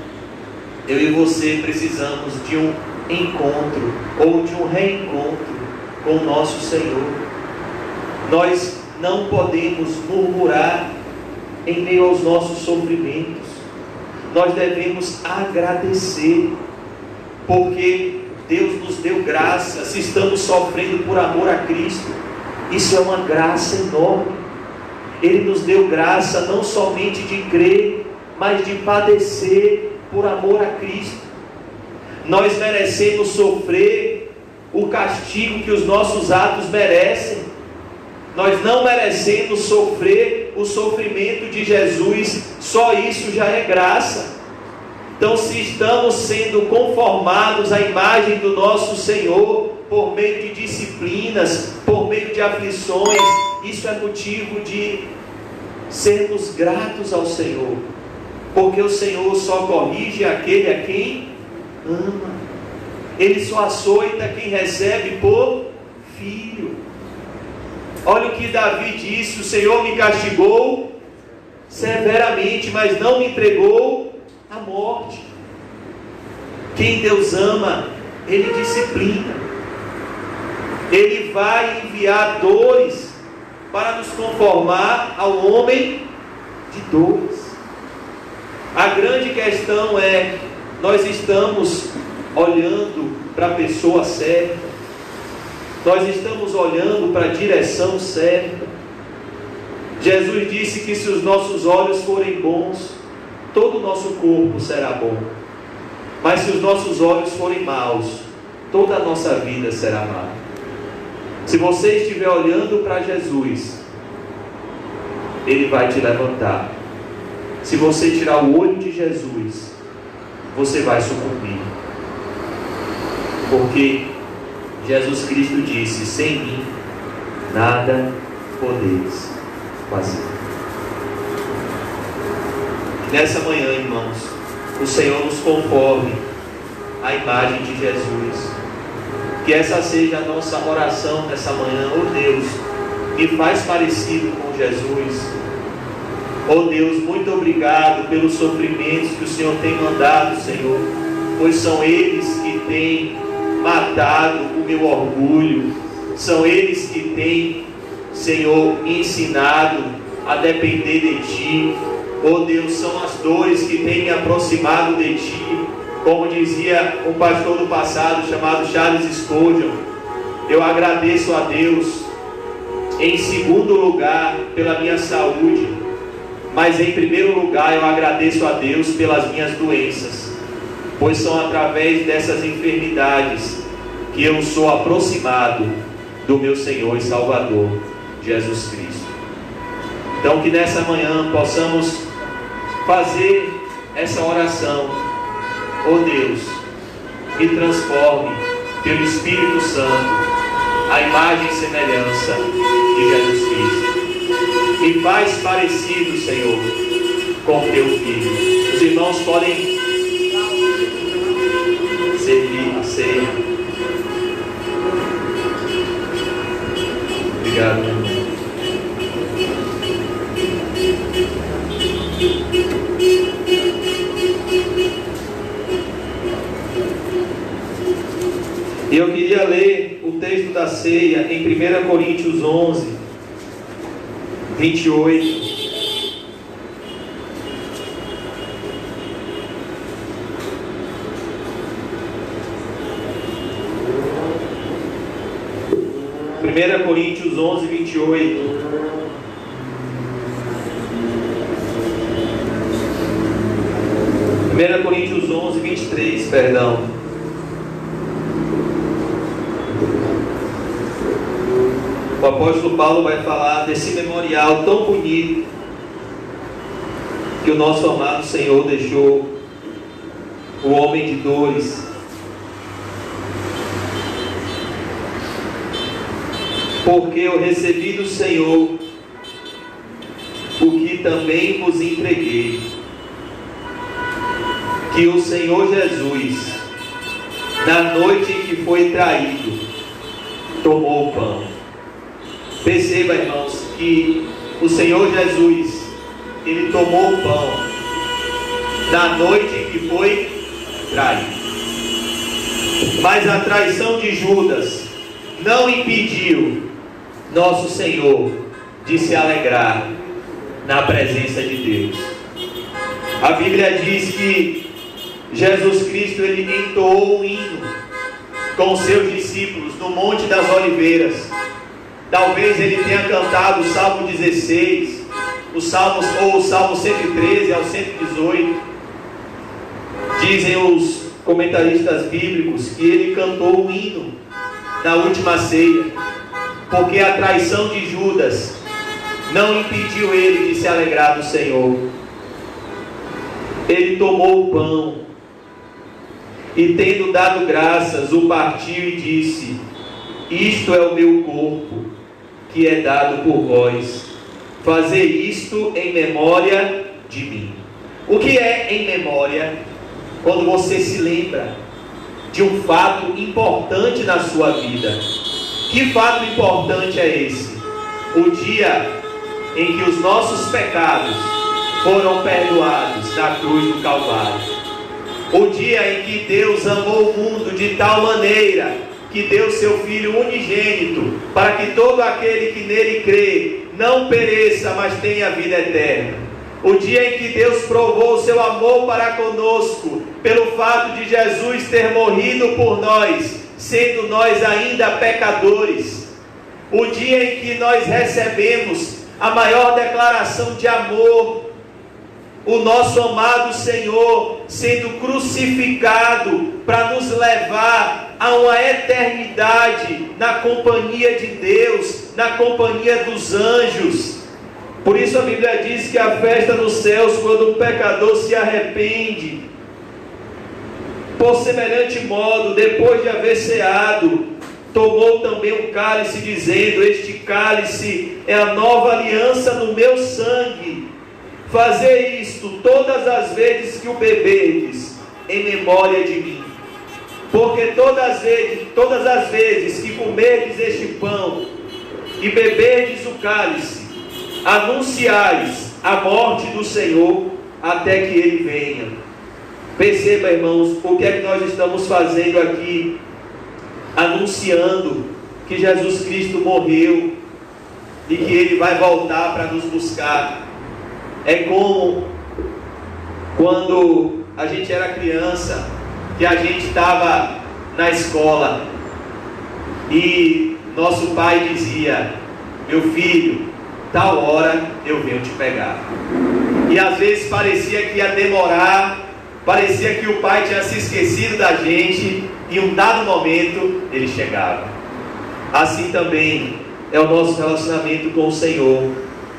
eu e você precisamos de um encontro ou de um reencontro com o nosso Senhor. Nós não podemos murmurar em meio aos nossos sofrimentos. Nós devemos agradecer, porque Deus nos deu graça. Se estamos sofrendo por amor a Cristo, isso é uma graça enorme. Ele nos deu graça não somente de crer, mas de padecer por amor a Cristo. Nós merecemos sofrer o castigo que os nossos atos merecem. Nós não merecemos sofrer o sofrimento de Jesus. Só isso já é graça. Então, se estamos sendo conformados à imagem do nosso Senhor por meio de disciplinas, por meio de aflições, isso é motivo de sermos gratos ao Senhor, porque o Senhor só corrige aquele a quem ama. Ele só açoita quem recebe por filho. Olha o que Davi disse: o Senhor me castigou severamente, mas não me entregou a morte. Quem Deus ama, Ele disciplina. Ele vai enviar dores para nos conformar ao homem de dores. A grande questão é: nós estamos olhando para a pessoa certa? Nós estamos olhando para a direção certa? Jesus disse que se os nossos olhos forem bons, todo o nosso corpo será bom. Mas se os nossos olhos forem maus, toda a nossa vida será má. Se você estiver olhando para Jesus, Ele vai te levantar. Se você tirar o olho de Jesus, você vai sucumbir. Porque Jesus Cristo disse: sem mim nada podeis fazer. Nessa manhã, irmãos, o Senhor nos conforme à imagem de Jesus. Que essa seja a nossa oração nessa manhã. Oh Deus, me faz parecido com Jesus. Oh Deus, muito obrigado pelos sofrimentos que o Senhor tem mandado, Senhor, pois são eles que têm matado o meu orgulho, são eles que têm, Senhor, ensinado a depender de Ti. Oh Deus, são as dores que têm me aproximado de Ti. Como dizia um pastor do passado chamado Charles Spurgeon, eu agradeço a Deus em segundo lugar pela minha saúde, mas em primeiro lugar eu agradeço a Deus pelas minhas doenças, pois são através dessas enfermidades que eu sou aproximado do meu Senhor e Salvador Jesus Cristo. Então, que nessa manhã possamos fazer essa oração. Oh Deus, me transforme pelo Espírito Santo à imagem e semelhança de Jesus Cristo. Me faz parecido, Senhor, com o teu filho. Os irmãos podem servir a ceia. Obrigado, meu irmão. E eu queria ler o texto da ceia em 1 Coríntios 11, 28. Primeira Coríntios 11, 28. Primeira Coríntios 11, 23, perdão. O apóstolo Paulo vai falar desse memorial tão bonito que o nosso amado Senhor deixou o homem de dores. Porque eu recebi do Senhor o que também vos entreguei, que o Senhor Jesus, na noite em que foi traído, tomou o pão. Perceba, irmãos, que o Senhor Jesus, Ele tomou o pão na noite em que foi traído. Mas a traição de Judas não impediu nosso Senhor de se alegrar na presença de Deus. A Bíblia diz que Jesus Cristo, Ele entoou um hino com os seus discípulos no Monte das Oliveiras. Talvez ele tenha cantado o Salmo 16, o Salmo 113 ao 118. Dizem os comentaristas bíblicos que ele cantou um hino na última ceia, porque a traição de Judas não impediu ele de se alegrar do Senhor. Ele tomou o pão e, tendo dado graças, o partiu e disse: isto é o meu corpo, que é dado por vós. Fazei isto em memória de mim. O que é em memória? Quando você se lembra de um fato importante na sua vida. Que fato importante é esse? O dia em que os nossos pecados foram perdoados na cruz do Calvário. O dia em que Deus amou o mundo de tal maneira que deu seu Filho unigênito, para que todo aquele que nele crê não pereça, mas tenha vida eterna. O dia em que Deus provou o seu amor para conosco, pelo fato de Jesus ter morrido por nós, sendo nós ainda pecadores. O dia em que nós recebemos a maior declaração de amor, o nosso amado Senhor sendo crucificado para nos levar a uma eternidade na companhia de Deus, na companhia dos anjos. Por isso a Bíblia diz que a festa nos céus, quando um pecador se arrepende. Por semelhante modo, depois de haver ceado, tomou também um cálice, dizendo: este cálice é a nova aliança no meu sangue. Fazei isto todas as vezes que o beberdes, em memória de mim. Porque todas as vezes que comerdes este pão e beberdes o cálice, anunciais a morte do Senhor até que Ele venha. Perceba, irmãos, o que é que nós estamos fazendo aqui? Anunciando que Jesus Cristo morreu e que Ele vai voltar para nos buscar. É como quando a gente era criança, que a gente estava na escola e nosso pai dizia: meu filho, tal hora eu venho te pegar. E às vezes parecia que ia demorar, parecia que o pai tinha se esquecido da gente, e em um dado momento ele chegava. Assim também é o nosso relacionamento com o Senhor.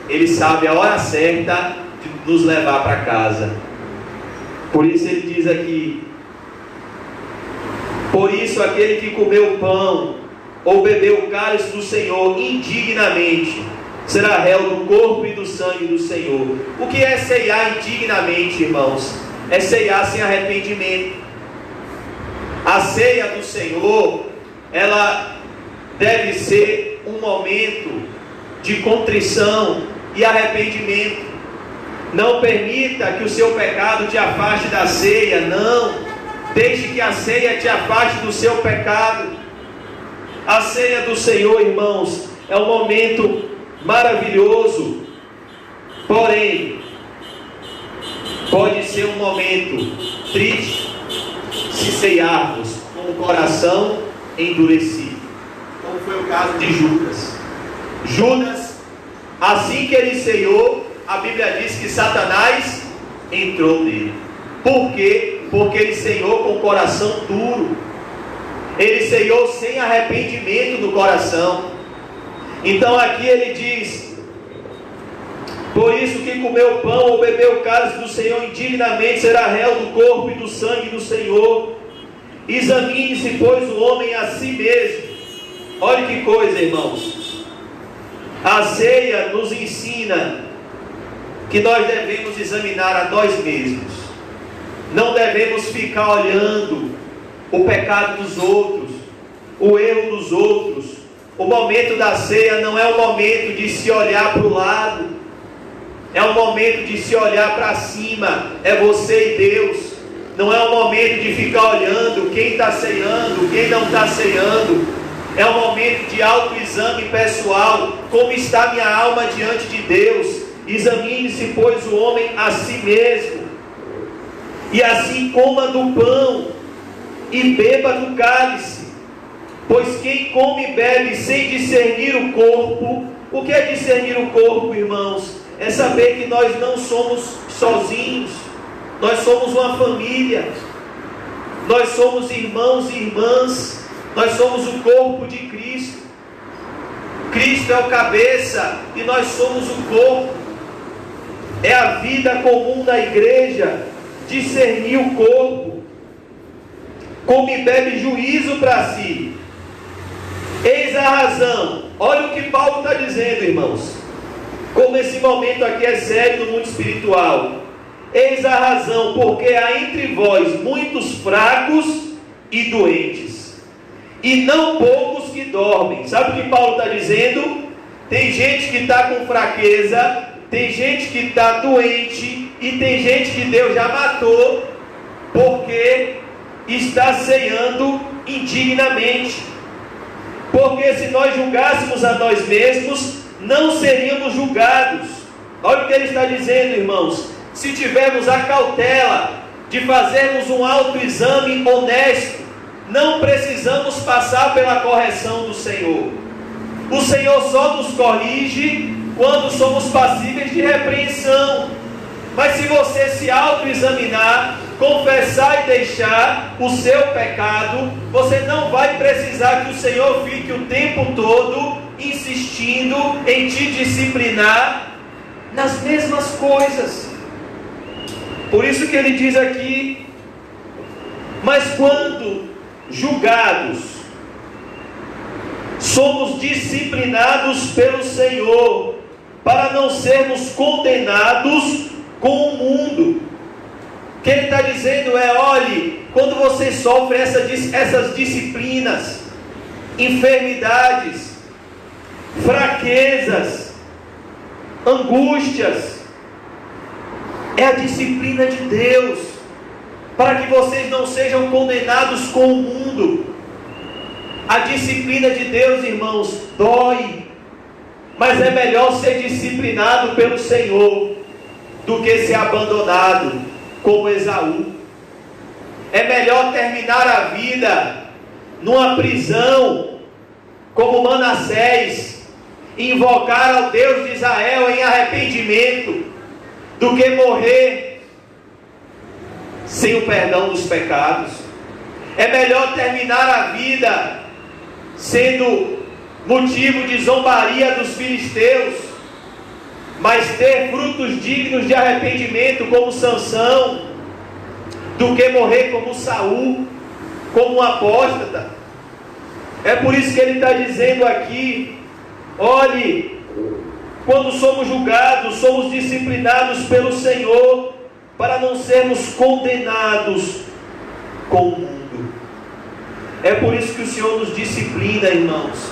Ele sabe a hora certa de nos levar para casa. Por isso ele diz aqui: por isso aquele que comeu o pão ou bebeu o cálice do Senhor indignamente será réu do corpo e do sangue do Senhor. O que é ceiar indignamente, irmãos? É ceiar sem arrependimento. A ceia do Senhor, ela deve ser um momento de contrição e arrependimento. Não permita que o seu pecado te afaste da ceia, não. Deixe que a ceia te afaste do seu pecado. A ceia do Senhor, irmãos, é um momento maravilhoso, porém, pode ser um momento triste se ceiarmos com o coração endurecido, como foi o caso de Judas. Judas, assim que ele ceiou, a Bíblia diz que Satanás entrou nele. Por quê? Porque ele ceiou com o coração duro. Ele ceiou sem arrependimento no coração. Então aqui ele diz: por isso que comeu pão ou bebeu o cálice do Senhor indignamente será réu do corpo e do sangue do Senhor. Examine-se, pois, o homem a si mesmo. Olha que coisa, irmãos. A ceia nos ensina que nós devemos examinar a nós mesmos. Não devemos ficar olhando o pecado dos outros, o erro dos outros. O momento da ceia não é o momento de se olhar para o lado, é o momento de se olhar para cima. É você e Deus. Não é o momento de ficar olhando quem está ceando, quem não está ceando. É um momento de autoexame pessoal. Como está minha alma diante de Deus? Examine-se, pois, o homem a si mesmo, e assim coma do pão e beba do cálice. Pois quem come e bebe sem discernir o corpo... O que é discernir o corpo, irmãos? É saber que nós não somos sozinhos. Nós somos uma família. Nós somos irmãos e irmãs. Nós somos o corpo de Cristo. Cristo é o cabeça e nós somos o corpo. É a vida comum da igreja discernir o corpo. Come e bebe juízo para si. Eis a razão. Olha o que Paulo está dizendo, irmãos. Como esse momento aqui é sério no mundo espiritual. Eis a razão, porque há entre vós muitos fracos e doentes, e não poucos que dormem. Sabe o que Paulo está dizendo? Tem gente que está com fraqueza, tem gente que está doente, e tem gente que Deus já matou, porque está ceando indignamente. Porque se nós julgássemos a nós mesmos, não seríamos julgados. Olha o que ele está dizendo, irmãos. Se tivermos a cautela de fazermos um autoexame honesto, não precisamos passar pela correção do Senhor. O Senhor só nos corrige quando somos passíveis de repreensão. Mas se você se autoexaminar, confessar e deixar o seu pecado, você não vai precisar que o Senhor fique o tempo todo insistindo em te disciplinar nas mesmas coisas. Por isso que ele diz aqui: mas quando julgados, somos disciplinados pelo Senhor, para não sermos condenados com o mundo. O que ele está dizendo é: olhe, quando você sofre essas disciplinas, enfermidades, fraquezas, angústias, é a disciplina de Deus, para que vocês não sejam condenados com o mundo. A disciplina de Deus, irmãos, dói, mas é melhor ser disciplinado pelo Senhor do que ser abandonado como Esaú. É melhor terminar a vida numa prisão como Manassés, invocar ao Deus de Israel em arrependimento, do que morrer sem o perdão dos pecados. É melhor terminar a vida sendo motivo de zombaria dos filisteus, mas ter frutos dignos de arrependimento como Sansão, do que morrer como Saul, como um apóstata. É por isso que ele está dizendo aqui: olhe, Quando somos julgados, somos disciplinados pelo Senhor para não sermos condenados com o mundo. É por isso que o Senhor nos disciplina, irmãos,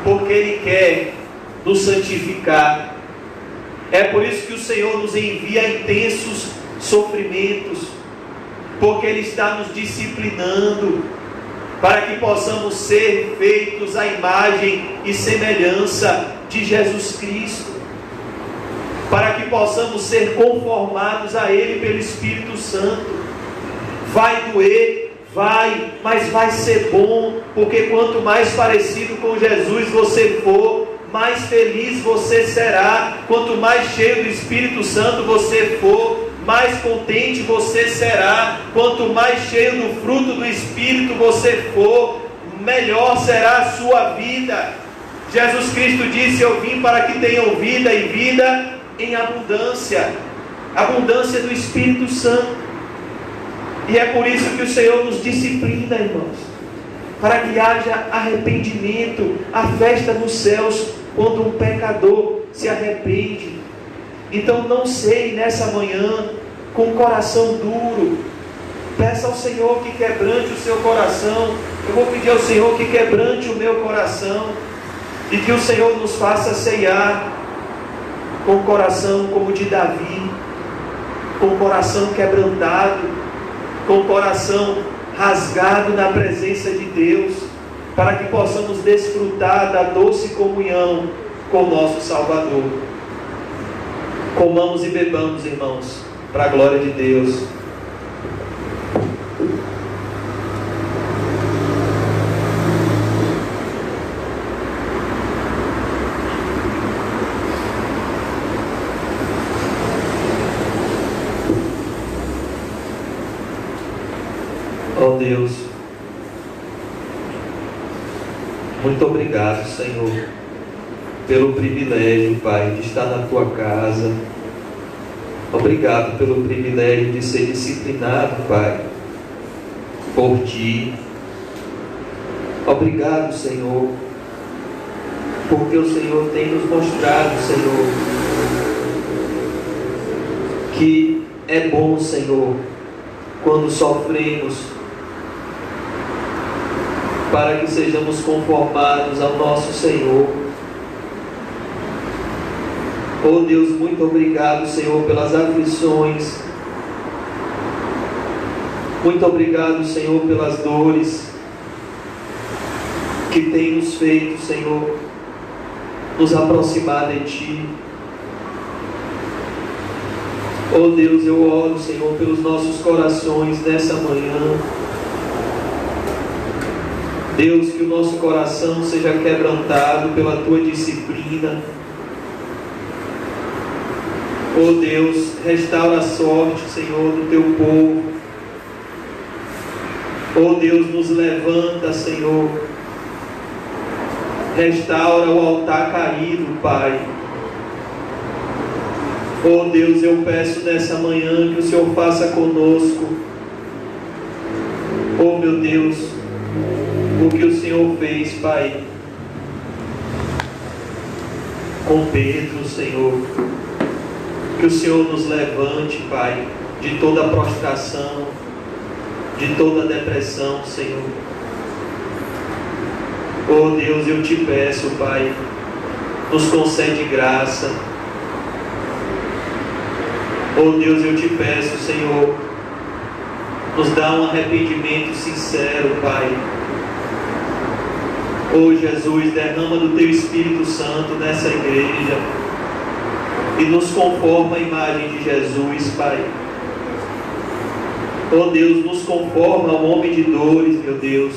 porque Ele quer nos santificar. É por isso que o Senhor nos envia intensos sofrimentos, porque Ele está nos disciplinando para que possamos ser feitos à imagem e semelhança de Jesus Cristo, para que possamos ser conformados a Ele pelo Espírito Santo. Vai doer, vai, mas vai ser bom, porque quanto mais parecido com Jesus você for, mais feliz você será. Quanto mais cheio do Espírito Santo você for, mais contente você será. Quanto mais cheio do fruto do Espírito você for, melhor será a sua vida. Jesus Cristo disse: eu vim para que tenham vida e vida em abundância. Abundância do Espírito Santo. E é por isso que o Senhor nos disciplina, irmãos, para que haja arrependimento, a festa nos céus quando um pecador se arrepende. Então não sei nessa manhã, com o coração duro, peça ao Senhor que quebrante o seu coração. Eu vou pedir ao Senhor que quebrante o meu coração, e que o Senhor nos faça ceiar com o coração como o de Davi, com o coração quebrantado, com o coração rasgado na presença de Deus, para que possamos desfrutar da doce comunhão com o nosso Salvador. Comamos e bebamos, irmãos, para a glória de Deus. Ó Deus, muito obrigado, Senhor, pelo privilégio, Pai, de estar na Tua casa. Obrigado pelo privilégio de ser disciplinado, Pai, por Ti. Obrigado, Senhor, porque o Senhor tem nos mostrado, Senhor, que é bom, Senhor, quando sofremos, para que sejamos conformados ao nosso Senhor. Oh Deus, muito obrigado, Senhor, pelas aflições. Muito obrigado, Senhor, pelas dores que tem nos feito, Senhor, nos aproximar de Ti. Oh Deus, eu oro, Senhor, pelos nossos corações nessa manhã. Deus, que o nosso coração seja quebrantado pela Tua disciplina. Oh Deus, restaura a sorte, Senhor, do Teu povo. Oh Deus, nos levanta, Senhor. Restaura o altar caído, Pai. Oh Deus, eu peço nessa manhã que o Senhor faça conosco, oh meu Deus, o que o Senhor fez, Pai, com Pedro, Senhor. Que o Senhor nos levante, Pai, de toda prostração, de toda depressão, Senhor. Oh Deus, eu te peço, Pai, nos concede graça. Oh Deus, eu te peço, Senhor, nos dá um arrependimento sincero, Pai. Oh Jesus, derrama do Teu Espírito Santo nessa igreja e nos conforma a imagem de Jesus, Pai. Oh Deus, nos conforma ao homem de dores, meu Deus.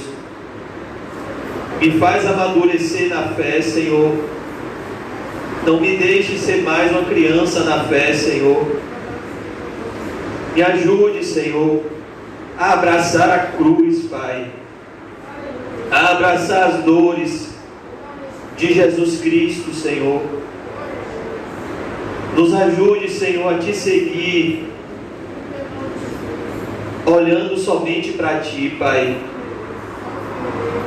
Me faz amadurecer na fé, Senhor. Não me deixe ser mais uma criança na fé, Senhor. Me ajude, Senhor, a abraçar a cruz, Pai, a abraçar as dores de Jesus Cristo, Senhor. Nos ajude, Senhor, a Te seguir, olhando somente para Ti, Pai.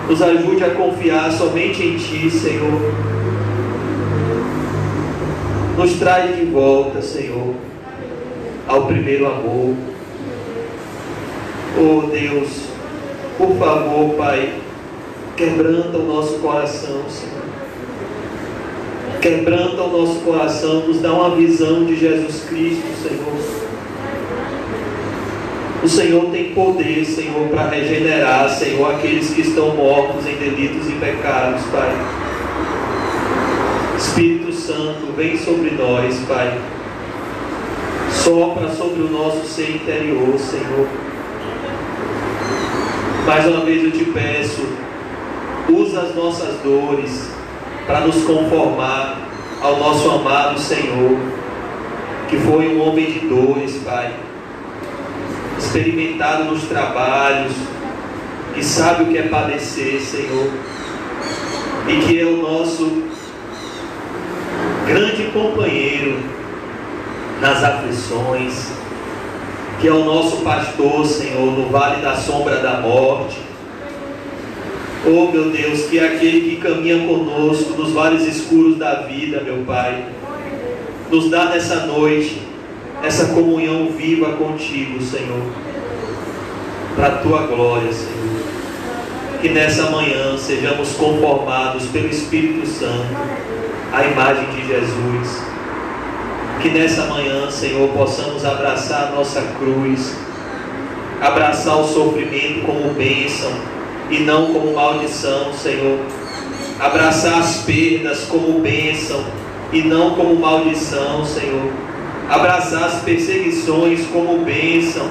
Nos ajude a confiar somente em Ti, Senhor. Nos traz de volta, Senhor, ao primeiro amor. Oh Deus, por favor, Pai, quebranta o nosso coração, Senhor. Quebranta o nosso coração, nos dá uma visão de Jesus Cristo, Senhor. O Senhor tem poder, Senhor, para regenerar, Senhor, aqueles que estão mortos em delitos e pecados, Pai. Espírito Santo, vem sobre nós, Pai. Sopra sobre o nosso ser interior, Senhor. Mais uma vez eu te peço, usa as nossas dores para nos conformar ao nosso amado Senhor, que foi um homem de dores, Pai, experimentado nos trabalhos, que sabe o que é padecer, Senhor, e que é o nosso grande companheiro nas aflições, que é o nosso pastor, Senhor, no vale da sombra da morte. Oh meu Deus, que é aquele que caminha conosco nos vales escuros da vida, meu Pai. Nos dá nessa noite essa comunhão viva contigo, Senhor, para a tua glória, Senhor. Que nessa manhã sejamos conformados pelo Espírito Santo à imagem de Jesus. Que nessa manhã, Senhor, possamos abraçar a nossa cruz, abraçar o sofrimento como bênção e não como maldição, Senhor. Abraçar as perdas como bênção e não como maldição, Senhor. Abraçar as perseguições como bênção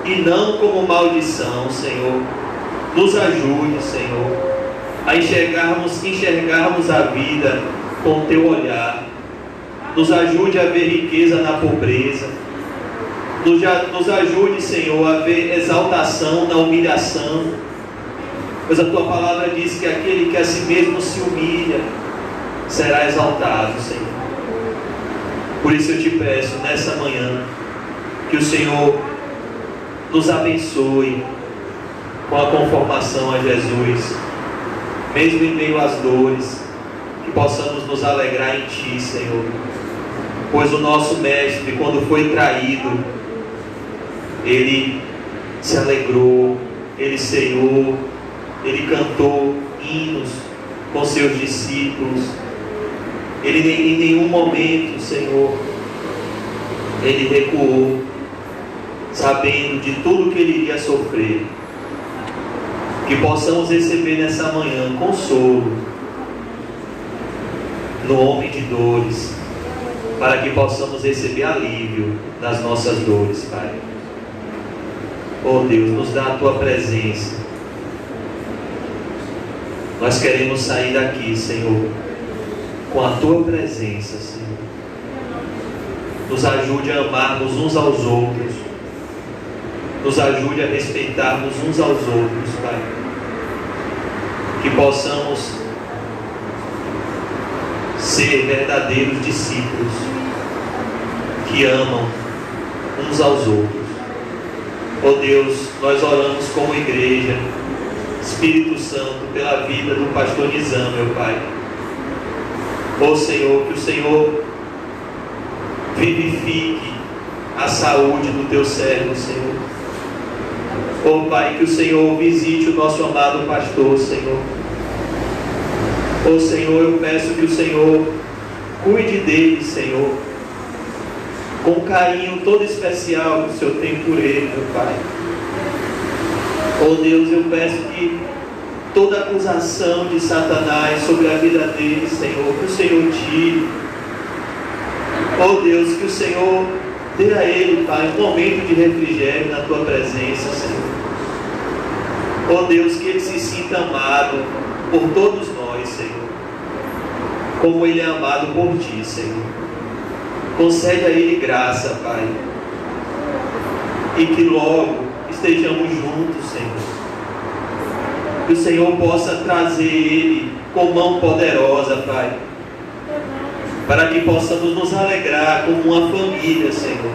e não como maldição, Senhor. Nos ajude, Senhor, a enxergarmos a vida com teu olhar. Nos ajude a ver riqueza na pobreza. Nos ajude, Senhor, a ver exaltação na humilhação. Pois a tua palavra diz que aquele que a si mesmo se humilha será exaltado, Senhor. Por isso eu te peço nessa manhã que o Senhor nos abençoe com a conformação a Jesus, mesmo em meio às dores, que possamos nos alegrar em ti, Senhor. Pois o nosso mestre, quando foi traído, ele se alegrou, ele ceiou, ele cantou hinos com seus discípulos. Ele em nenhum momento, Senhor, ele recuou, sabendo de tudo que ele iria sofrer. Que possamos receber nessa manhã consolo no homem de dores, para que possamos receber alívio nas nossas dores, Pai. Oh Deus, nos dá a tua presença. Nós queremos sair daqui, Senhor, com a tua presença, Senhor. Nos ajude a amarmos uns aos outros. Nos ajude a respeitarmos uns aos outros, Pai. Que possamos ser verdadeiros discípulos que amam uns aos outros. Oh Deus, nós oramos como igreja, Espírito Santo, pela vida do pastor Nizam, meu Pai. Oh Senhor, que o Senhor vivifique a saúde do teu servo, Senhor. Oh Pai, que o Senhor visite o nosso amado pastor, Senhor. Oh Senhor, eu peço que o Senhor cuide dele, Senhor, com o carinho todo especial que o Senhor tem por ele, meu Pai. Oh Deus, eu peço que toda acusação de Satanás sobre a vida dele, Senhor, que o Senhor tire. Oh Deus, que o Senhor dê a ele, Pai, um momento de refrigério na tua presença, Senhor. Oh Deus, que ele se sinta amado por todos nós, Senhor, como ele é amado por ti, Senhor. Concede a ele graça, Pai, e que logo estejamos juntos, Senhor. Que o Senhor possa trazer ele com mão poderosa, Pai, para que possamos nos alegrar como uma família, Senhor.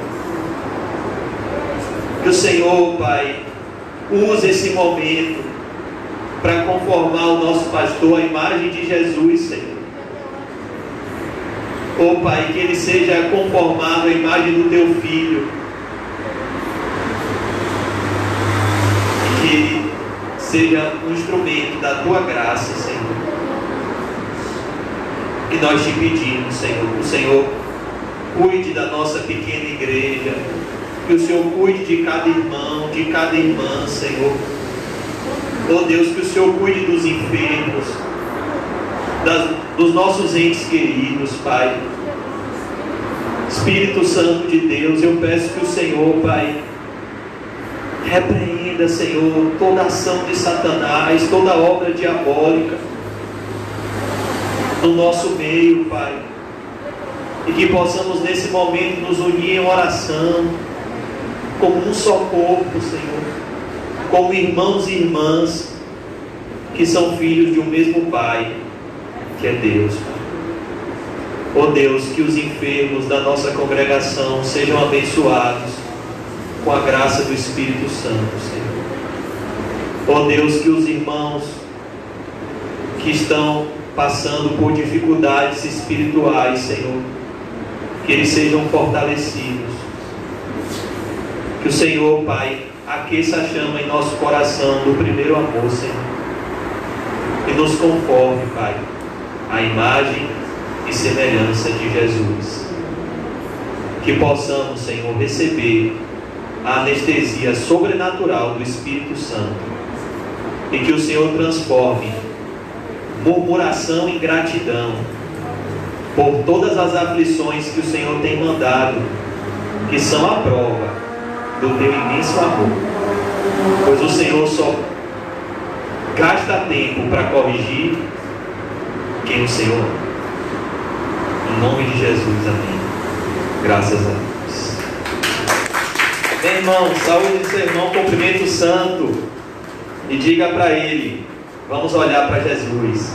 Que o Senhor, Pai, use esse momento para conformar o nosso pastor à imagem de Jesus, Senhor. Oh Pai, que ele seja conformado à imagem do Teu Filho. E que ele seja um instrumento da Tua graça, Senhor. E nós te pedimos, Senhor, que o Senhor cuide da nossa pequena igreja, que o Senhor cuide de cada irmão, de cada irmã, Senhor. Oh Deus, que o Senhor cuide dos enfermos, dos nossos entes queridos, Pai. Espírito Santo de Deus, eu peço que o Senhor, Pai, repreenda, Senhor, toda ação de Satanás, toda obra diabólica no nosso meio, Pai. E que possamos nesse momento nos unir em oração, como um só corpo, Senhor, como irmãos e irmãs que são filhos de um mesmo Pai, que é Deus, Pai. Oh Deus, que os enfermos da nossa congregação sejam abençoados com a graça do Espírito Santo, Senhor. Oh Deus, que os irmãos que estão passando por dificuldades espirituais, Senhor, que eles sejam fortalecidos. Que o Senhor, Pai, aqueça a chama em nosso coração do primeiro amor, Senhor. E nos conforme, Pai, à imagem e semelhança de Jesus. Que possamos, Senhor, receber a anestesia sobrenatural do Espírito Santo. E que o Senhor transforme murmuração em gratidão por todas as aflições que o Senhor tem mandado, que são a prova do Teu imenso amor. Pois o Senhor só gasta tempo para corrigir quem o Senhor ama. Em nome de Jesus, amém. Graças a Deus. Meu irmão, saúde do seu irmão, cumprimento o santo e diga para ele: vamos olhar para Jesus.